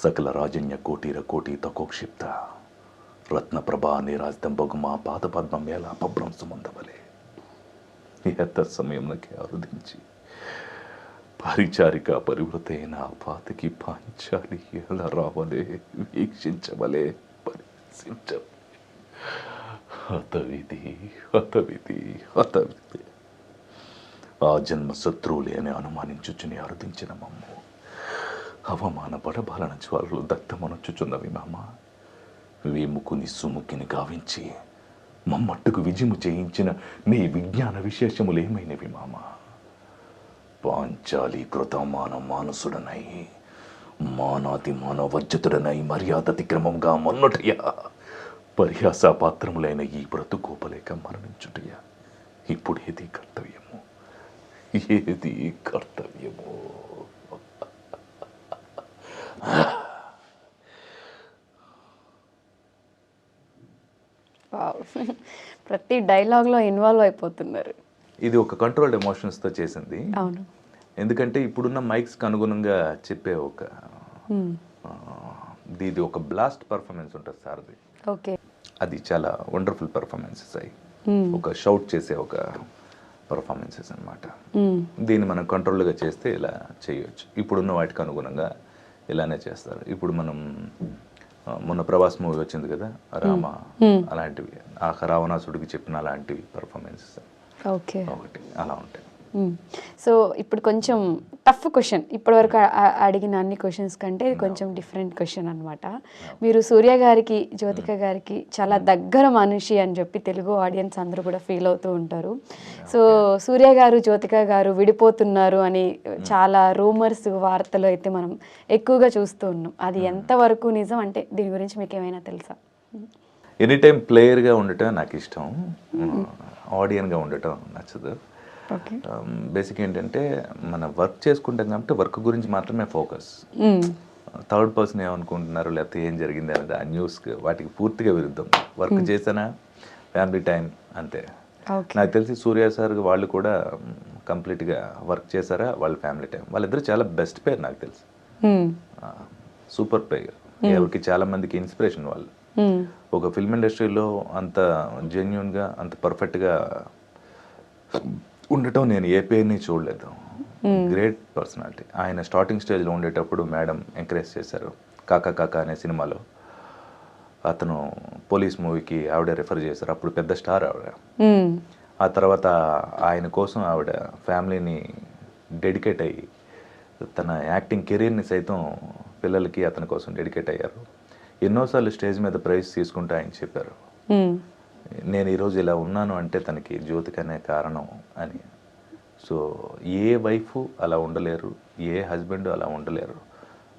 సకల రాజన్య కోటీర కోటి తకోక్షిప్త రత్నప్రభా నిరాజితంబగు మా పాదపద్మ మేళ అపభ్రంశముందవలే. ఎత్త సమయంలోకి అరుదించి పరిచారిక పరివృతైన ఆ పాతకి పాంచాలి ఎలా రావలే వీక్షించవలే పరిశీలించవలే. హతవిధి హతవిధి హతవిధి ఆ జన్మ శత్రువులే అని అనుమానించుచుని అరుదించిన మమ్ము అవమాన బడబాలన జ్వాలలు దత్తమనొచ్చుచున్నవి మామ. వేముకుని సుముఖిని గావించి మమ్మట్టుకు విజయము చేయించిన నీ విజ్ఞాన విశేషములేమైనవి మామ. పాంచాలి కృతమాన మానసుడనై మానాతి మానవర్జితుడనై మర్యాదతిక్రమంగా మొన్నటయ్యా పరిహాస పాత్రములైన ఈ బ్రతుకోపలేక మరణించుటయ్యా. ఇప్పుడు ఏది కర్తవ్యము ఏది కర్తవ్యము. ప్రతి డైలాగ్లో ఇన్వాల్వ్ అయిపోతున్నారు. ఇది ఒక కంట్రోల్డ్ ఎమోషన్స్తో చేసింది. అవును. ఎందుకంటే ఇప్పుడున్న మైక్స్కి అనుగుణంగా చెప్పే ఒక ఇది ఒక బ్లాస్ట్ పర్ఫార్మెన్స్ ఉంటుంది సార్ది. ఓకే. అది చాలా వండర్ఫుల్ పర్ఫార్మెన్సెస్ అయ్యి ఒక షౌట్ చేసే ఒక పర్ఫార్మెన్సెస్ అనమాట. దీన్ని మనం కంట్రోల్గా చేస్తే ఇలా చేయొచ్చు. ఇప్పుడున్న వాటికి అనుగుణంగా ఇలానే చేస్తారు. ఇప్పుడు మనం మొన్న ప్రభాస్ మూవీ వచ్చింది కదా రామ, అలాంటివి ఆ రావణాసుడికి చెప్పిన అలాంటివి పర్ఫార్మెన్సెస్ ఓకే ఒకటి అలా ఉంటాయి. సో ఇప్పుడు కొంచెం టఫ్ క్వశ్చన్, ఇప్పటివరకు అడిగిన అన్ని క్వశ్చన్స్ కంటే ఇది కొంచెం డిఫరెంట్ క్వశ్చన్ అనమాట. మీరు సూర్య గారికి, జ్యోతిక గారికి చాలా దగ్గర మనిషి అని చెప్పి తెలుగు ఆడియన్స్ అందరూ కూడా ఫీల్ అవుతూ ఉంటారు. సో సూర్య గారు, జ్యోతిక గారు విడిపోతున్నారు అని చాలా రూమర్స్, వార్తలు అయితే మనం ఎక్కువగా చూస్తూ ఉన్నాం. అది ఎంతవరకు నిజం, అంటే దీని గురించి మీకు ఏమైనా తెలుసా? ఎనీ టైం ప్లేయర్గా ఉండటం నాకు ఇష్టం, ఆడియన్గా ఉండటం నచ్చదు. బేసిక్ ఏంటంటే మనం వర్క్ చేసుకుంటాం కాబట్టి వర్క్ గురించి మాత్రమే ఫోకస్. థర్డ్ పర్సన్ ఏమనుకుంటున్నారు లేకపోతే ఏం జరిగింది అనేది ఆ న్యూస్ వాటికి పూర్తిగా విరుద్ధం. వర్క్ చేసానా ఫ్యామిలీ టైం అంతే. నాకు తెలిసి సూర్య సార్ వాళ్ళు కూడా కంప్లీట్గా వర్క్ చేశారా, వాళ్ళ ఫ్యామిలీ టైం. వాళ్ళిద్దరు చాలా బెస్ట్ పేరు నాకు తెలిసి, సూపర్ పేర్. ఎవరికి చాలా మందికి ఇన్స్పిరేషన్ వాళ్ళు. ఒక ఫిల్మ్ ఇండస్ట్రీలో అంత జెన్యున్గా అంత పర్ఫెక్ట్గా ఉండటం నేను ఏ పేరుని చూడలేదు. Great personality. ఆయన స్టార్టింగ్ స్టేజ్లో ఉండేటప్పుడు మేడం ఎంకరేజ్ చేశారు. కాకా కాకా అనే సినిమాలో అతను పోలీస్ మూవీకి ఆవిడ రిఫర్ చేశారు. అప్పుడు పెద్ద స్టార్ ఆవిడ. ఆ తర్వాత ఆయన కోసం ఆవిడ ఫ్యామిలీని డెడికేట్ అయ్యి తన యాక్టింగ్ కెరీర్ని సైతం పిల్లలకి అతని కోసం డెడికేట్ అయ్యారు. ఎన్నోసార్లు స్టేజ్ మీద ప్రైజ్ తీసుకుంటూ ఆయన చెప్పారు, నేను ఈరోజు ఇలా ఉన్నాను అంటే తనకి జ్యోతిక అనే కారణం అని. సో ఏ వైఫ్ అలా ఉండలేరు, ఏ హస్బెండ్ అలా ఉండలేరు.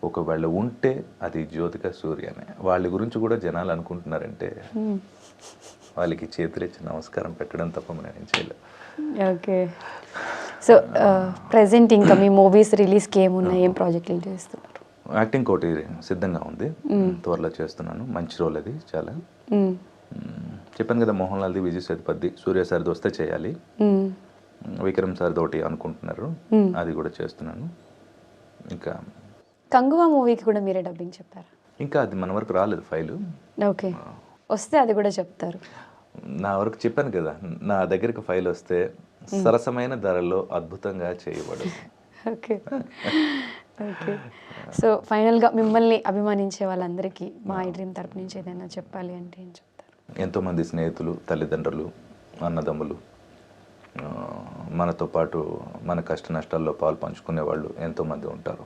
ఒకవేళ ఉంటే అది జ్యోతిక, సూర్యనే. వాళ్ళ గురించి కూడా జనాలు అనుకుంటున్నారంటే వాళ్ళకి చేతులెచ్చి నమస్కారం పెట్టడం తప్ప మనం ఏం చేయలేం. ఓకే. సో ప్రెసెంట్ ఇంకా మీ మూవీస్ రిలీజ్కి ఏమున్నాయి, ఏం ప్రాజెక్టులు చేస్తున్నారు? యాక్టింగ్ కోటి సిద్ధంగా ఉంది, త్వరలో చేస్తున్నాను. మంచి రోల్ అది చాలా. చెప్పాను కదా, మోహన్ లాల్ది, విజయ్ సేతుపతి, సూర్య సార్ది వస్తే చేయాలి. విక్రమ్ సార్ది ఒకటి అనుకుంటున్నారు, అది కూడా చేస్తున్నాను. ఇంకా కంగువా మూవీకి కూడా మీరే డబ్బింగ్ చెప్పారు? ఇంకా అది మన వరకు రాలేదు ఫైలు. ఓకే, వస్తే అది కూడా చెప్తారు. నా వరకు చెప్పాను కదా, నా దగ్గరికి ఫైల్ వస్తే సరసమైన ధరలో అద్భుతంగా చేయబడు. Okay okay. సో ఫైనల్గా మిమ్మల్ని అభిమానించే వాళ్ళందరికీ మా ఐ డ్రీమ్ తరపు నుంచి ఏదైనా చెప్పాలి అంటే ఏం చెప్తారు? ఎంతోమంది స్నేహితులు, తల్లిదండ్రులు, అన్నదమ్ములు, మనతో పాటు మన కష్ట నష్టాల్లో పాలు పంచుకునే వాళ్ళు ఎంతోమంది ఉంటారు.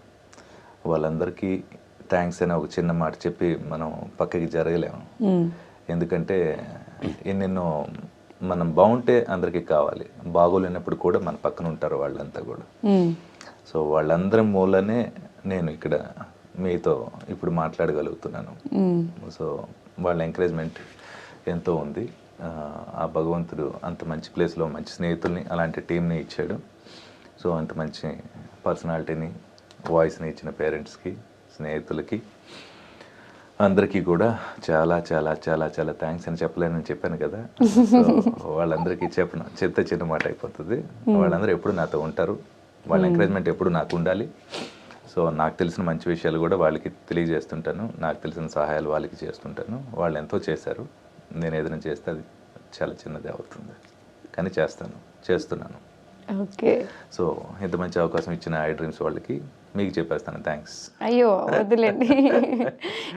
వాళ్ళందరికీ థ్యాంక్స్ అనే ఒక చిన్న మాట చెప్పి మనం పక్కకి జరగలేము. ఎందుకంటే ఎన్నెన్నో మనం బాగుంటే అందరికీ కావాలి, బాగోలేనప్పుడు కూడా మన పక్కన ఉంటారు వాళ్ళంతా కూడా. సో వాళ్ళందరి మూలనే నేను ఇక్కడ మీతో ఇప్పుడు మాట్లాడగలుగుతున్నాను. సో వాళ్ళ ఎంకరేజ్మెంట్ ఎంతో ఉంది. ఆ భగవంతుడు అంత మంచి ప్లేస్లో మంచి స్నేహితుల్ని, అలాంటి టీంని ఇచ్చాడు. సో అంత మంచి పర్సనాలిటీని, వాయిస్ని ఇచ్చిన పేరెంట్స్కి, స్నేహితులకి, అందరికీ కూడా చాలా చాలా చాలా చాలా థ్యాంక్స్ అని చెప్పలేనని చెప్పాను కదా. సో వాళ్ళందరికీ చెప్తే చిన్న మాట అయిపోతుంది. వాళ్ళందరూ ఎప్పుడు నాతో ఉంటారు, వాళ్ళ ఎంకరేజ్మెంట్ ఎప్పుడు నాకు ఉండాలి. సో నాకు తెలిసిన మంచి విషయాలు కూడా వాళ్ళకి తెలియజేస్తుంటాను, నాకు తెలిసిన సహాయాలు వాళ్ళకి చేస్తుంటాను. వాళ్ళు ఎంతో చేశారు, నేను ఏదైనా చేస్తే అది చాలా చిన్నది అవుతుంది, కానీ చేస్తున్నాను. ఓకే. సో ఇంత మంచి అవకాశం ఇచ్చిన ఐ డ్రీమ్స్ వాళ్ళకి మీకు చెప్పేస్తాను థ్యాంక్స్. అయ్యో వద్దులేండి,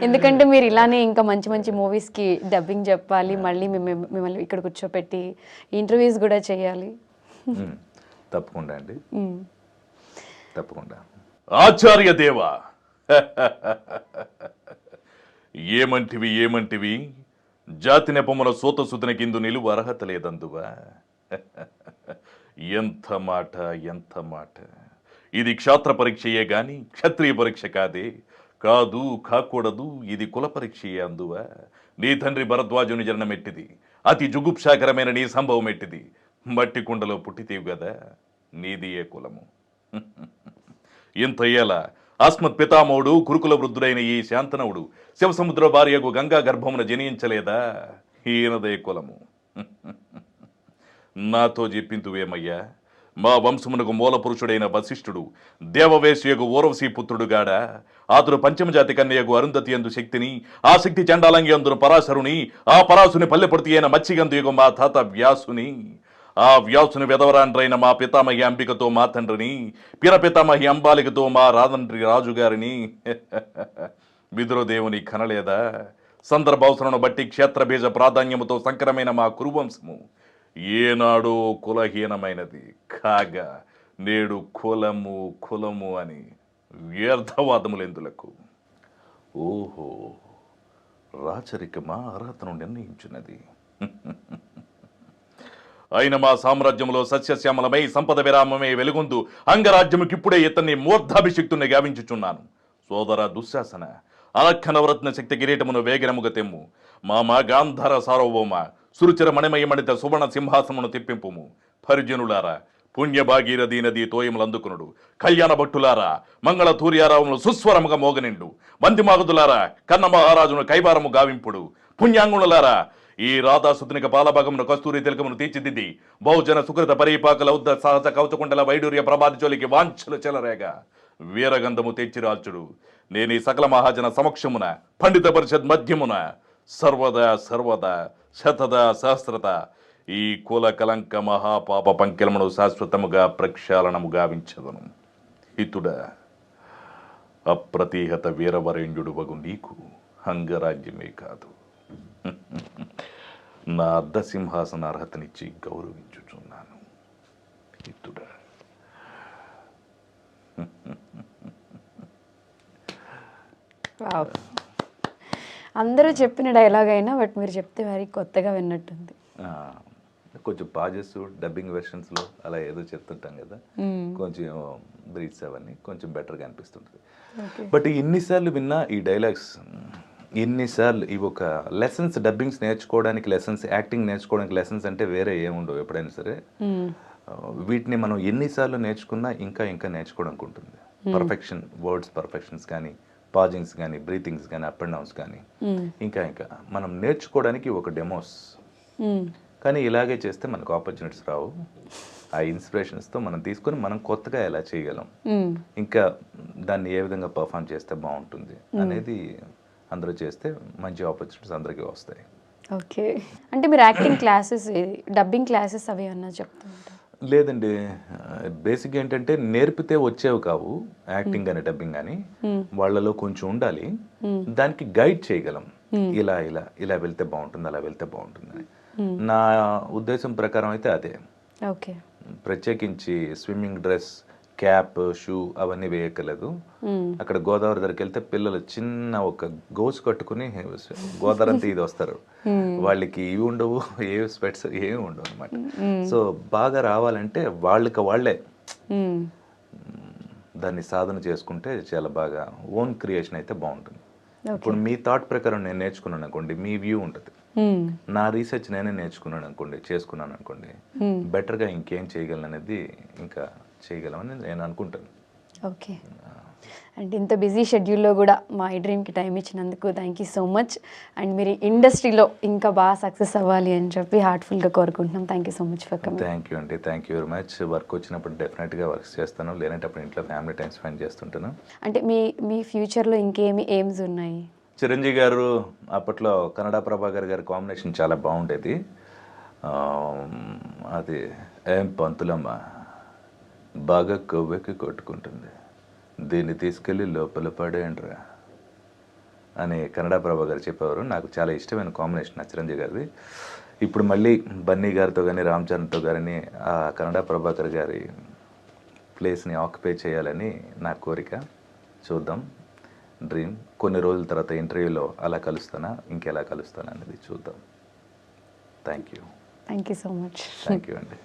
ఎందుకంటే మీరు ఇలానే ఇంకా మంచి మంచి మూవీస్కి డబ్బింగ్ చెప్పాలి, మళ్ళీ మిమ్మల్ని ఇక్కడ కూర్చోపెట్టి ఇంటర్వ్యూస్ కూడా చేయాలి. తప్పకుండా అండి, తప్పకుండా. ఆచార్య దేవా, ఏమంటివి జాతి నెపముల సూతసుతుని కిందు నిలువ అర్హత లేదందువా. ఎంత మాట. ఇది క్షాత్ర పరీక్షయే గాని క్షత్రియ పరీక్ష కాకూడదు. ఇది కుల పరీక్షయే అందువా. నీ తండ్రి భరద్వాజుని జననం ఎట్టిది, అతి జుగుప్సాకరమైన నీ సంభవం ఎట్టిది. మట్టి కుండలో పుట్టితీవు గదా, నీది ఏ కులము. ఇంత ఏలా అస్మత్ పితామహుడు కురుకుల వృద్ధుడైన ఈ శాంతనవుడు శివసముద్ర భార్యకు గంగా గర్భమున జనించలేదా, ఈయనదే కులము. నాతో చెప్పింతువేమయ్యా, మా వంశమునకు మూల పురుషుడైన వశిష్ఠుడు దేవవేశ్యకు ఊర్వశీ పుత్రుడుగాడా. ఆతుడు పంచమజాతి కన్యకు అరుంధతి యందు శక్తిని, ఆ శక్తి చండాలంగి అందును పరాశరుని, ఆ పరాశుని పల్లెపర్తి అయిన మత్స్యగంధు మా తాత వ్యాసుని, ఆ వ్యాసుని వెదవరాండ్రైన మా పితామహి అంబికతో మా తండ్రిని, పిరపితామహి అంబాలికతో మా రాదండ్రి రాజుగారిని. విదురదేవుని కనలేదా, సందర్భావసరను బట్టి క్షేత్రబీజ ప్రాధాన్యముతో సంకరమైన మా కురువంశము ఏనాడు కులహీనమైనది కాగా నేడు కులము కులము అని వ్యర్థవాదములెందులకు. ఓహో, రాచరికమా అర్హతను నిర్ణయించున్నది. అయిన మా సామ్రాజ్యంలో సస్యశ్యామలమై సంపద విరామమే వెలుగొందు అంగరాజ్యముకిప్పుడే ఇతన్ని మూర్ధాభిషిక్తుని గావించుచున్నాను. సోదర దుశ్శాసన, అలక్క నవరత్న శక్తి కిరీటమును వేగరముగ తెమ్ము. మామ గాంధార సార్వభౌమ, సురుచిర మణిమయమణిత సువర్ణ సింహాసమును తిప్పింపుము. పరిజనులారా, పుణ్య భాగీరథీ నది తోయములందుకునుడు. కళ్యాణ భట్టులారా, మంగళ తూర్యారావములు సుస్వరముగా మోగనిండు. వందిమాగదులారా, కన్న మహారాజును కైవారము గావింపుడు. పుణ్యాంగుణులారా, ఈ రాధాసుతునిక పాలభాగమును కస్తూరి తిలకమును తీర్చిదిద్ది బహుజన సుకృత పరీపాకల ఉద్ద సహజ కౌచకుండల వైడూర్య ప్రభాతి చోలికి వాంఛలు చెలరేగా వీరగంధము తెచ్చిరాల్చుడు. నేను ఈ సకల మహాజన సమక్షమున పండిత పరిషత్ మధ్యమున సర్వదా సర్వదా శతద సహస్రత ఈ కుల కలంక మహాపాప పంకెలమును శాశ్వతముగా ప్రక్షాళనము గావించదను. హితుడ, అప్రతిహత వీరవరేణ్యుడు వగు నీకు అంగరాజ్యమే కాదు, నా అర్ధ సింహాసన అర్హతనిచ్చి గౌరవించుచున్నాను. హితుడా. వావ్. అందరూ చెప్పిన డైలాగ్ అయినా బట్ మీరు చెప్తే మరి కొత్తగా విన్నట్టుంది. కొంచెం పాజెస్ డబ్బింగ్ వెర్షన్స్లో అలా ఏదో చెప్తుంటాం కదా, కొంచెం బ్రీత్స్ అవన్నీ కొంచెం బెటర్గా అనిపిస్తుంటుంది. బట్ ఎన్నిసార్లు విన్నా ఈ డైలాగ్స్, ఎన్నిసార్లు ఇవి ఒక లెసన్స్, డబ్బింగ్స్ నేర్చుకోవడానికి లెసన్స్, యాక్టింగ్ నేర్చుకోవడానికి లెసన్స్ అంటే వేరే ఏముండవు ఎప్పుడైనా సరే. వీటిని మనం ఎన్నిసార్లు నేర్చుకున్నా ఇంకా ఇంకా నేర్చుకోవడానికి ఉంటుంది. పర్ఫెక్షన్, వర్డ్స్ పర్ఫెక్షన్స్ కానీ, పాజింగ్స్ కానీ, బ్రీతింగ్స్ కానీ, అప్ అండ్ డౌన్స్ కానీ, ఇంకా ఇంకా మనం నేర్చుకోవడానికి ఒక డెమోస్. కానీ ఇలాగే చేస్తే మనకు ఆపర్చునిటీస్ రావు. ఆ ఇన్స్పిరేషన్స్తో మనం తీసుకొని మనం కొత్తగా ఎలా చేయగలం, ఇంకా దాన్ని ఏ విధంగా పర్ఫామ్ చేస్తే బాగుంటుంది అనేది అందరూ చేస్తే మంచి ఆపర్చునిటీస్ అందరికీ వస్తాయి. ఓకే, అంటే మీరు యాక్టింగ్ క్లాసెస్, డబ్బింగ్ క్లాసెస్ అవి అన్నా చెప్తుంటారు? లేదండి, బేసిక్ ఏంటంటే నేర్పితే వచ్చేవి కావు యాక్టింగ్ కానీ డబ్బింగ్ కానీ, వాళ్ళలో కొంచెం ఉండాలి. దానికి గైడ్ చేయగలం, ఇలా ఇలా ఇలా వెళ్తే బాగుంటుంది, అలా వెళ్తే బాగుంటుంది అని. నా ఉద్దేశం ప్రకారం అయితే అదే. ఓకే, ప్రత్యేకించి స్విమ్మింగ్ డ్రెస్, క్యాప్, షూ అవన్నీ వేయక్కర్లేదు. అక్కడ గోదావరి దగ్గరికి వెళ్తే పిల్లలు చిన్న ఒక గోసు కట్టుకుని గోదావరి అంతా ఇది వస్తారు. వాళ్ళకి ఇవి ఉండవు, ఏ స్పెట్స్ ఏమి ఉండవు అనమాట. సో బాగా రావాలంటే వాళ్ళకి వాళ్ళే దాన్ని సాధన చేసుకుంటే చాలా బాగా ఓన్ క్రియేషన్ అయితే బాగుంటుంది. ఇప్పుడు మీ థాట్ ప్రకారం నేను నేర్చుకున్నాను అనుకోండి, మీ వ్యూ ఉంటుంది. నా రీసెర్చ్ నేనే నేర్చుకున్నాను అనుకోండి, చేసుకున్నాను అనుకోండి, బెటర్గా ఇంకేం చేయగలను అనేది ఇంకా చేయగలమని నేను అనుకుంటాను. ఓకే, అండ్ ఇంత బిజీ షెడ్యూల్లో కూడా మా ఈ డ్రీమ్కి టైం ఇచ్చినందుకు thank you so much. And మీరు ఇండస్ట్రీలో ఇంకా బాగా సక్సెస్ అవ్వాలి అని చెప్పి హార్ట్ఫుల్గా కోరుకుంటున్నాం. Thank you so much for coming. Thank you అండి, thank you very much. Work వచ్చినప్పుడు డెఫినెట్గా వర్క్ చేస్తాను, లేనప్పుడు ఇంట్లో ఫ్యామిలీ టైం స్పెండ్ చేస్తుంటాను. అంటే మీ ఫ్యూచర్లో ఇంకేమి ఎయిమ్స్ ఉన్నాయి? చిరంజీవి గారు అప్పట్లో కన్నడ ప్రభాకర్ గారి కాంబినేషన్ చాలా బాగుండేది. అది ఏం పంతులమ్మ బాగా కొవ్వెక్కి కొట్టుకుంటుంది, దీన్ని తీసుకెళ్ళి లోపల పడేయండిరా అని కన్నడ ప్రభా గారు చెప్పేవారు. నాకు చాలా ఇష్టమైన కాంబినేషన్ ఆ చిరంజీవి గారిది. ఇప్పుడు మళ్ళీ బన్నీ గారితో కానీ, రామ్ చరణ్తో కానీ ఆ కన్నడ ప్రభాకర్ గారి ప్లేస్ని ఆక్యుపై చేయాలని నా కోరిక. చూద్దాం, డ్రీమ్. కొన్ని రోజుల తర్వాత ఇంటర్వ్యూలో అలా కలుస్తానా, ఇంకెలా కలుస్తానా అనేది చూద్దాం. Thank you so much. Thank you అండి.